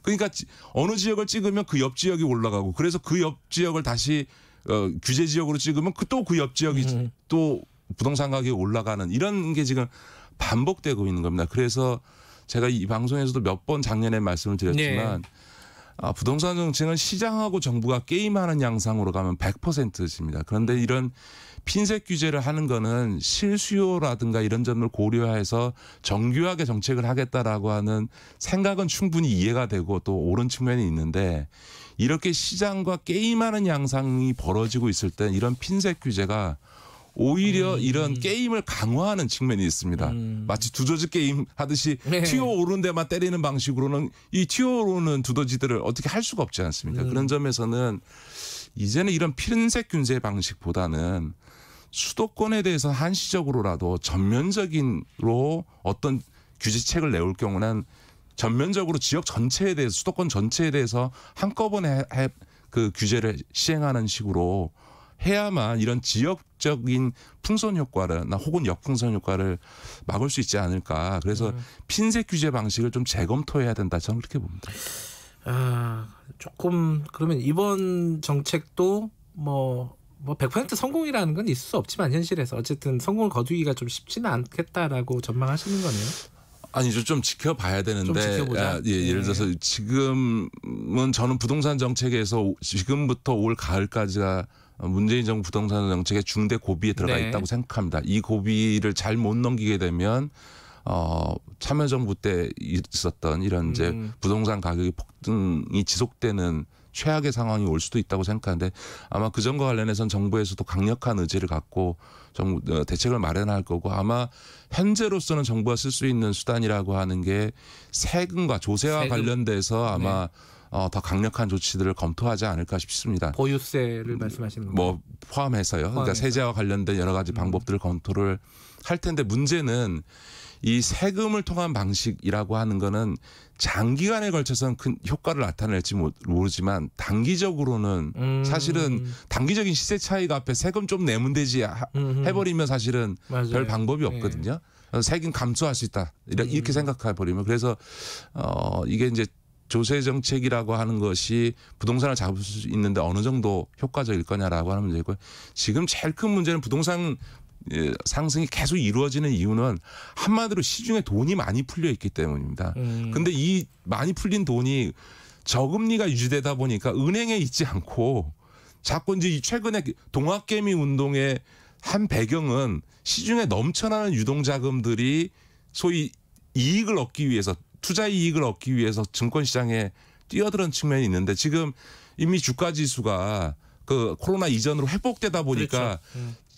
그러니까 어느 지역을 찍으면 그 옆 지역이 올라가고 그래서 그 옆 지역을 다시 규제 지역으로 찍으면 또 그 옆 지역이 또 부동산 가격이 올라가는 이런 게 지금 반복되고 있는 겁니다. 그래서 제가 이 방송에서도 몇 번 작년에 말씀을 드렸지만 부동산 정책은 시장하고 정부가 게임하는 양상으로 가면 100%입니다. 그런데 이런 핀셋 규제를 하는 거는 실수요라든가 이런 점을 고려해서 정교하게 정책을 하겠다라고 하는 생각은 충분히 이해가 되고 또 옳은 측면이 있는데 이렇게 시장과 게임하는 양상이 벌어지고 있을 때 이런 핀셋 규제가 오히려 이런 게임을 강화하는 측면이 있습니다. 마치 두더지 게임 하듯이 튀어 오른 데만 때리는 방식으로는 이 튀어 오르는 두더지들을 어떻게 할 수가 없지 않습니까? 그런 점에서는 이제는 이런 핀셋 규제 방식보다는 수도권에 대해서 한시적으로라도 전면적인로 어떤 규제책을 내올 경우는 전면적으로 지역 전체에 대해서 수도권 전체에 대해서 한꺼번에 그 규제를 시행하는 식으로 해야만 이런 지역적인 풍선 효과를 혹은 역풍선 효과를 막을 수 있지 않을까. 그래서 핀셋 규제 방식을 좀 재검토해야 된다. 저는 그렇게 봅니다. 조금 그러면 이번 정책도 뭐 100% 성공이라는 건 있을 수 없지만 현실에서 어쨌든 성공을 거두기가 좀 쉽지는 않겠다라고 전망하시는 거네요. 아니죠. 좀 지켜봐야 되는데 예를 들어서 지금은 저는 부동산 정책에서 지금부터 올 가을까지가 문재인 정부 부동산 정책의 중대 고비에 들어가 있다고 생각합니다. 이 고비를 잘 못 넘기게 되면 참여정부 때 있었던 이런 이제 부동산 가격의 폭등이 지속되는 최악의 상황이 올 수도 있다고 생각하는데 아마 그 점과 관련해서는 정부에서도 강력한 의지를 갖고 대책을 마련할 거고 아마 현재로서는 정부가 쓸 수 있는 수단이라고 하는 게 세금과 조세와 관련돼서 아마 더 강력한 조치들을 검토하지 않을까 싶습니다. 보유세를 말씀하시는 건가요? 뭐 포함해서요. 그러니까 세제와 관련된 여러 가지 방법들을 검토를 할 텐데 문제는 이 세금을 통한 방식이라고 하는 거는 장기간에 걸쳐서는 큰 효과를 나타낼지 모르지만 단기적으로는 사실은 단기적인 시세 차이가 앞에 세금 좀 내면 되지 해버리면 사실은 별 방법이 없거든요. 세금 감수할 수 있다 이렇게 생각해버리면 그래서 이게 이제 조세 정책이라고 하는 것이 부동산을 잡을 수 있는데 어느 정도 효과적일 거냐라고 하는 문제고 지금 제일 큰 문제는 부동산 상승이 계속 이루어지는 이유는 한마디로 시중에 돈이 많이 풀려 있기 때문입니다. 근데 이 많이 풀린 돈이 저금리가 유지되다 보니까 은행에 있지 않고 자꾸 이제 최근에 동학개미 운동의 한 배경은 시중에 넘쳐나는 유동자금들이 소위 이익을 얻기 위해서 투자 이익을 얻기 위해서 증권시장에 뛰어드는 측면이 있는데 지금 이미 주가지수가 그 코로나 이전으로 회복되다 보니까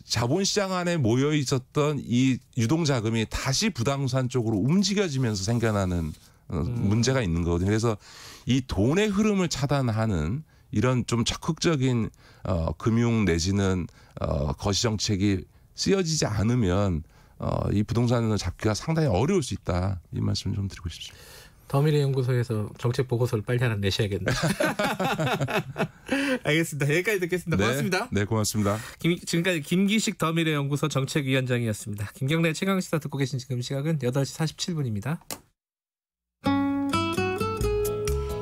자본시장 안에 모여 있었던 이 유동자금이 다시 부동산 쪽으로 움직여지면서 생겨나는 문제가 있는 거거든요. 그래서 이 돈의 흐름을 차단하는 이런 좀 적극적인 금융 내지는 거시정책이 쓰여지지 않으면 이 부동산을 잡기가 상당히 어려울 수 있다. 이 말씀을 좀 드리고 싶습니다. 더미래연구소에서 정책 보고서를 빨리 하나 내셔야겠네. 알겠습니다. 여기까지 듣겠습니다. 고맙습니다. 네, 고맙습니다. 지금까지 김기식 더미래연구소 정책위원장이었습니다. 김경래 최강시사 듣고 계신 지금 시각은 8시 47분입니다.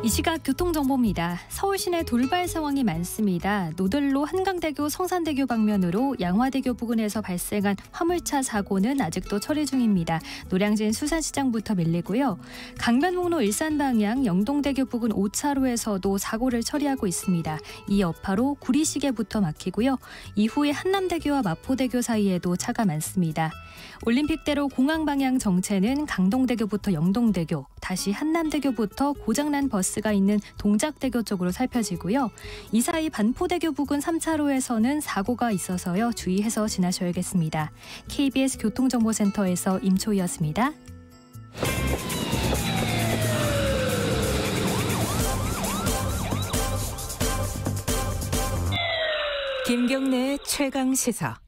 이 시각 교통정보입니다. 서울 시내 돌발 상황이 많습니다. 노들로 한강대교 성산대교 방면으로 양화대교 부근에서 발생한 화물차 사고는 아직도 처리 중입니다. 노량진 수산시장부터 밀리고요. 강변북로 일산 방향 영동대교 부근 5차로에서도 사고를 처리하고 있습니다. 이 여파로 구리시계부터 막히고요. 이후에 한남대교와 마포대교 사이에도 차가 많습니다. 올림픽대로 공항 방향 정체는 강동대교부터 영동대교, 다시 한남대교부터 고장난 버스가 있는 동작대교 쪽으로 살펴지고요. 이 사이 반포대교 부근 3차로에서는 사고가 있어서요. 주의해서 지나셔야겠습니다. KBS 교통정보센터에서 임초희였습니다. 김경래 최강시사.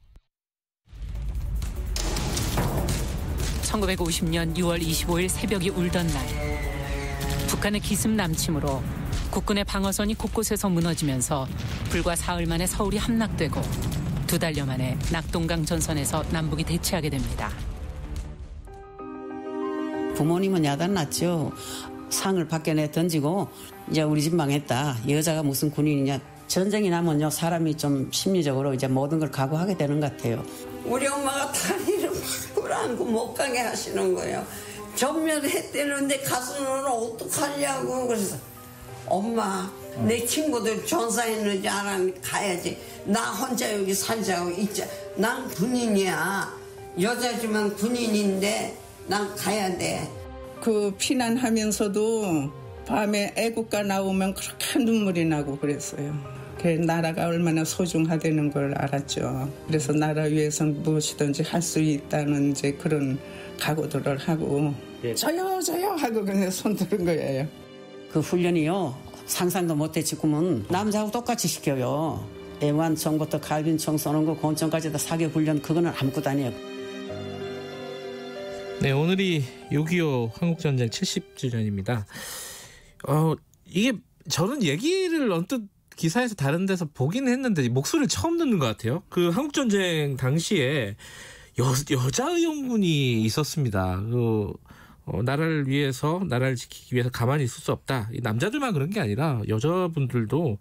1950년 6월 25일 새벽이 울던 날, 북한의 기습 남침으로 국군의 방어선이 곳곳에서 무너지면서 불과 사흘 만에 서울이 함락되고 2달여 만에 낙동강 전선에서 남북이 대치하게 됩니다. 부모님은 야단 났죠. 상을 밖에 내 던지고 이제 우리 집 망했다. 여자가 무슨 군인이냐 전쟁이 나면요 사람이 좀 심리적으로 이제 모든 걸 각오하게 되는 것 같아요. 우리 엄마가 다리를 막 끌어안고 못 가게 하시는 거예요. 전멸했대는데 가서는 어떡하냐고. 그래서 엄마 내 친구들 전사했는지 알았는데 가야지. 나 혼자 여기 살자고 있자. 난 군인이야. 여자지만 군인인데 난 가야 돼. 그 피난하면서도 밤에 애국가 나오면 그렇게 눈물이 나고 그랬어요. 나라가 얼마나 소중하다는 걸 알았죠. 그래서 나라 위해서는 무엇이든지 할 수 있다는 이제 그런 각오들을 하고 저요 하고 그냥 손 드는 거예요. 그 훈련이요 상상도 못했지 꿈은 남자하고 똑같이 시켜요. 애완청부터 갈빈청 쏘는 거 권총까지 다 사격 훈련 그거는 아무것도 아니에요. 네, 오늘이 6.25 한국전쟁 70주년입니다. 이게 저는 얘기를 언뜻 기사에서 다른 데서 보긴 했는데 목소리를 처음 듣는 것 같아요. 그 한국전쟁 당시에 여자 의용군이 있었습니다. 나라를 위해서, 나라를 지키기 위해서 가만히 있을 수 없다. 남자들만 그런 게 아니라 여자분들도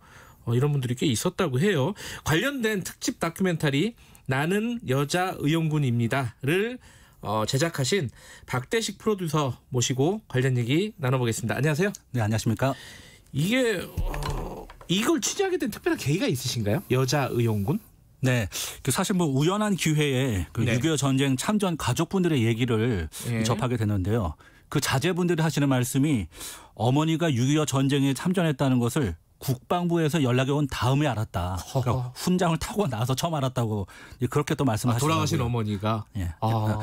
이런 분들이 꽤 있었다고 해요. 관련된 특집 다큐멘터리 나는 여자 의용군입니다를 제작하신 박대식 프로듀서 모시고 관련 얘기 나눠보겠습니다. 안녕하세요. 네, 안녕하십니까. 이걸 취재하게 된 특별한 계기가 있으신가요? 여자 의용군? 네, 사실 뭐 우연한 기회에 그 6.25 전쟁 참전 가족분들의 얘기를 접하게 됐는데요. 그 자제분들이 하시는 말씀이 어머니가 6.25 전쟁에 참전했다는 것을 국방부에서 연락이 온 다음에 알았다. 그러니까 훈장을 타고 나서 처음 알았다고 그렇게 또 말씀하시더라고요. 돌아가신 어머니가. 예.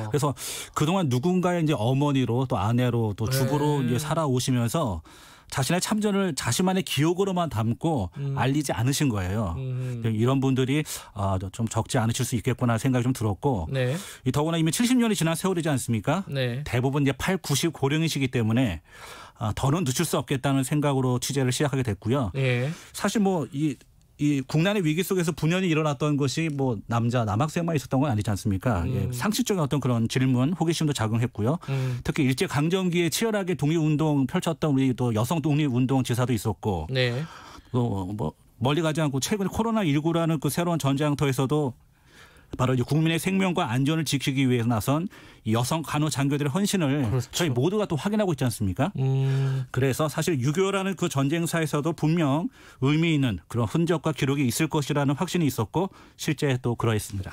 그래서 그동안 누군가의 이제 어머니로 또 아내로 또 주부로 이제 살아오시면서 자신의 참전을 자신만의 기억으로만 담고 알리지 않으신 거예요. 이런 분들이 좀 적지 않으실 수 있겠구나 생각이 좀 들었고 네. 더구나 이미 70년이 지난 세월이지 않습니까? 네. 대부분 이제 8, 90 고령이시기 때문에 더는 늦출 수 없겠다는 생각으로 취재를 시작하게 됐고요. 네. 사실 뭐 이 국난의 위기 속에서 분연히 일어났던 것이 뭐 남학생만 있었던 건 아니지 않습니까? 상식적인 어떤 그런 질문, 호기심도 작용했고요. 특히 일제 강점기에 치열하게 독립운동 펼쳤던 우리 또 여성 독립운동 지사도 있었고, 네. 또 뭐 멀리 가지 않고 최근 코로나19라는 그 새로운 전쟁터에서도 바로 국민의 생명과 안전을 지키기 위해서 나선 여성 간호장교들의 헌신을 그렇죠. 저희 모두가 또 확인하고 있지 않습니까? 그래서 사실 6.25라는 그 전쟁사에서도 분명 의미 있는 그런 흔적과 기록이 있을 것이라는 확신이 있었고 실제 또 그러했습니다.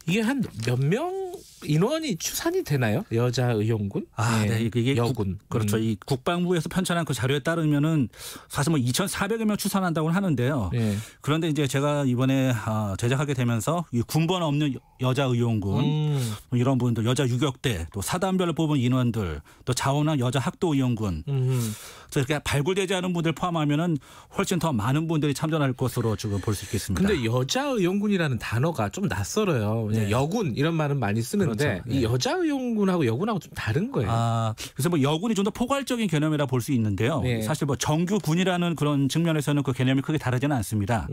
이게 한 몇 명 인원이 추산이 되나요? 여자 의용군? 네. 이게 여군. 그렇죠. 이 국방부에서 편찬한 그 자료에 따르면은 사실 뭐 2,400여 명 추산한다고 하는데요. 네. 그런데 이제 제가 이번에 제작하게 되면서 이 군번 없는 여자 의용군 이런 분들, 여자 유격대, 또 사단별로 뽑은 인원들, 또 자원한 여자 학도 의용군. 그래서 이렇게 발굴되지 않은 분들 포함하면은 훨씬 더 많은 분들이 참전할 것으로 지금 볼 수 있겠습니다. 근데 여자 의용군이라는 단어가 좀 낯설어요. 네. 여군 이런 말은 많이 쓰는데 그렇죠. 이 여자 의용군하고 여군하고 좀 다른 거예요. 그래서 뭐 여군이 좀 더 포괄적인 개념이라 볼 수 있는데요. 네. 사실 뭐 정규군이라는 그런 측면에서는 그 개념이 크게 다르지는 않습니다.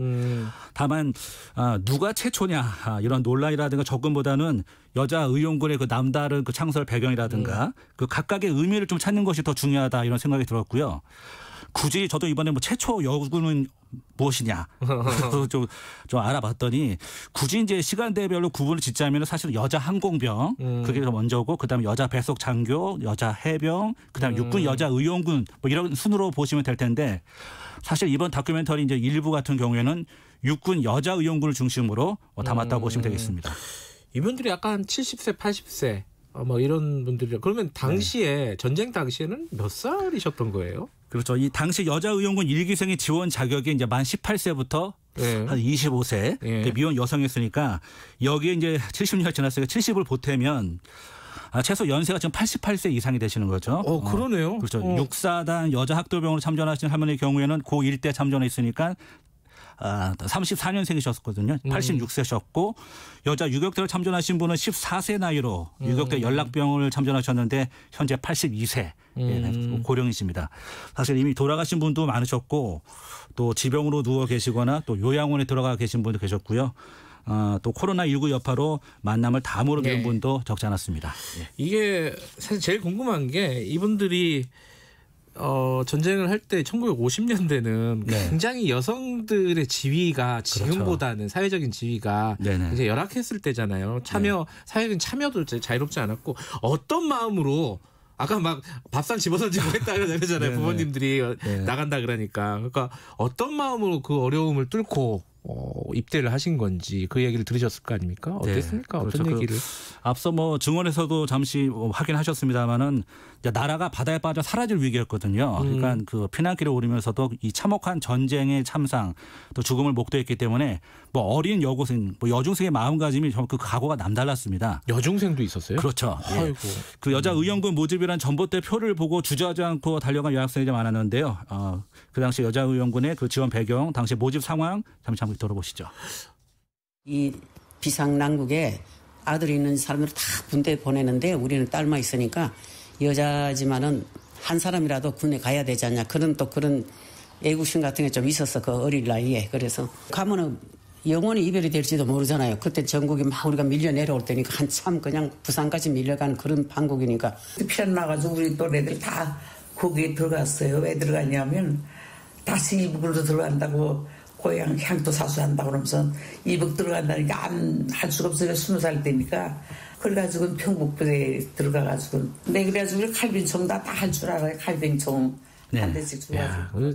다만 누가 최초냐 이런 논란이라든가 접근보다는 여자 의용군의 그 남다른 그 창설 배경이라든가 그 각각의 의미를 좀 찾는 것이 더 중요하다 이런 생각이 들었고요. 굳이 저도 이번에 뭐 최초 여군은 무엇이냐 좀 알아봤더니 굳이 이제 시간대별로 구분을 짓자면 사실 여자 항공병 그게 먼저고 그다음에 여자 배속 장교, 여자 해병, 그다음에 육군 여자 의용군 뭐 이런 순으로 보시면 될 텐데 사실 이번 다큐멘터리 이제 일부 같은 경우에는 육군 여자 의용군을 중심으로 담았다고 보시면 되겠습니다. 이분들이 약간 70세, 80세 뭐 이런 분들이 그러면 당시에 전쟁 당시에는 몇 살이셨던 거예요? 그렇죠. 이 당시 여자 의용군 1기생의 지원 자격이 이제 만 18세부터 한 25세 미혼 여성이었으니까 여기에 이제 70년 지났으니까 70을 보태면 최소 연세가 지금 88세 이상이 되시는 거죠. 그러네요. 그렇죠. 6사단 여자 학도병으로 참전하신 할머니 경우에는 고1 때 참전했으니까 34년생이셨거든요. 86세셨고 여자 유격대를 참전하신 분은 14세 나이로 유격대 연락병을 참전하셨는데 현재 82세 고령이십니다. 사실 이미 돌아가신 분도 많으셨고 또 지병으로 누워 계시거나 또 요양원에 들어가 계신 분도 계셨고요. 또 코로나19 여파로 만남을 다음으로 미룬 분도 적지 않았습니다. 이게 사실 제일 궁금한 게 이분들이 전쟁을 할 때 1950년대는 굉장히 여성들의 지위가 지금보다는 사회적인 지위가 이제 열악했을 때잖아요. 사회적인 참여도 자유롭지 않았고 어떤 마음으로 아까 막 밥상 집어던지고 했다 그러잖아요. 부모님들이 나간다 그러니까 어떤 마음으로 그 어려움을 뚫고 입대를 하신 건지 그 얘기를 들으셨을 거 아닙니까? 어땠습니까? 그렇죠. 어떤 얘기를? 앞서 증언에서도 잠시 확인하셨습니다마는 나라가 바다에 빠져 사라질 위기였거든요. 그러니까 그 피난길에 오르면서도 이 참혹한 전쟁의 참상 또 죽음을 목도했기 때문에 어린 여고생, 여중생의 마음가짐이 그 각오가 남달랐습니다. 여중생도 있었어요? 그렇죠. 아이고. 그 여자 의용군 모집이란 전봇대 표를 보고 주저하지 않고 달려간 여학생이 많았는데요. 그 당시 여자 의용군의 그 지원 배경, 당시 모집 상황 잠시 한번 들어보시죠. 이 비상난국에 아들이 있는 사람들을 다 군대에 보내는데 우리는 딸만 있으니까 여자지만은 한 사람이라도 군에 가야 되지 않냐. 그런 애국심 같은 게 좀 있었어. 그 어린 나이에. 그래서 가면은 영원히 이별이 될지도 모르잖아요. 그때 전국이 막 우리가 밀려 내려올 때니까 한참 그냥 부산까지 밀려가는 그런 방국이니까. 피난 나가지고 우리 또래들 다 거기에 들어갔어요. 왜 들어갔냐면 다시 이북으로 들어간다고 고향 향토 사수한다고 그러면서 이북 들어간다니까 안 할 수가 없어요. 20살 때니까. 그래가지고 평북부에 들어가가지고. 네, 그래가지고 칼빈총 다 할 줄 알아요. 칼빈총 한 대씩 주가지고.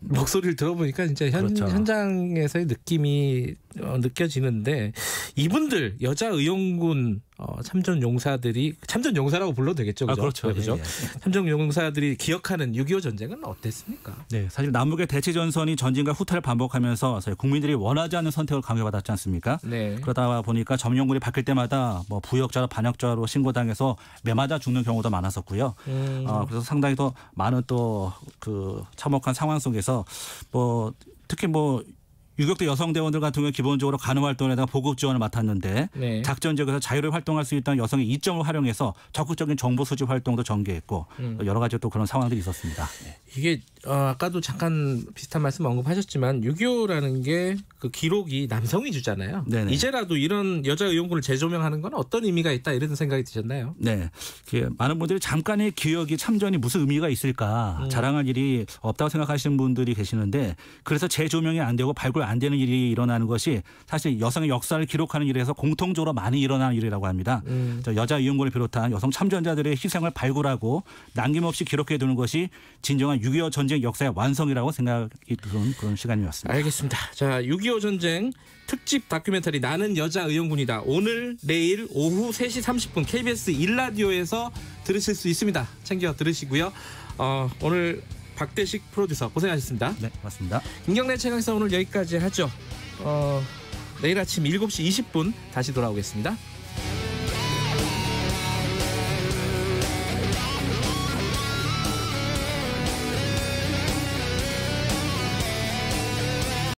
목소리를 들어보니까 진짜 현장에서의 느낌이 느껴지는데 이분들 여자 의용군 참전 용사들이 참전 용사라고 불러도 되겠죠, 그죠? 그렇죠. 그죠? 참전 용사들이 기억하는 6.25 전쟁은 어땠습니까? 네, 사실 남북의 대치 전선이 전진과 후퇴를 반복하면서 국민들이 원하지 않는 선택을 강요받았지 않습니까? 네. 그러다 보니까 점령군이 바뀔 때마다 부역자로 반역자로 신고당해서 매맞아 죽는 경우도 많았었고요. 그래서 상당히 더 많은 또 그 참혹한 상황 속에서 특히 유격대 여성대원들 같은 경우 기본적으로 간호 활동에다가 보급 지원을 맡았는데 작전 지역에서 자유롭게 활동할 수 있다는 여성의 이점을 활용해서 적극적인 정보 수집 활동도 전개했고 여러 가지 또 그런 상황들이 있었습니다. 이게 아까도 잠깐 비슷한 말씀 언급하셨지만 6.25라는 게 그 기록이 남성 위주잖아요. 네네. 이제라도 이런 여자 의용군을 재조명하는 건 어떤 의미가 있다 이런 생각이 드셨나요? 네, 많은 분들이 잠깐의 기억이 참전이 무슨 의미가 있을까 자랑할 일이 없다고 생각하시는 분들이 계시는데 그래서 재조명이 안 되고 발굴 안 되는 일이 일어나는 것이 사실 여성의 역사를 기록하는 일에서 공통적으로 많이 일어나는 일이라고 합니다. 여자 의용군을 비롯한 여성 참전자들의 희생을 발굴하고 남김없이 기록해 두는 것이 진정한 6.25 전쟁 역사의 완성이라고 생각이 드는 그런 시간이었습니다. 알겠습니다. 자, 6.25 전쟁 특집 다큐멘터리 나는 여자 의용군이다. 오늘 내일 오후 3시 30분 KBS 1라디오에서 들으실 수 있습니다. 챙겨 들으시고요. 오늘 박대식 프로듀서 고생하셨습니다. 네, 맞습니다. 김경래 최강시사 오늘 여기까지 하죠. 내일 아침 7시 20분 다시 돌아오겠습니다.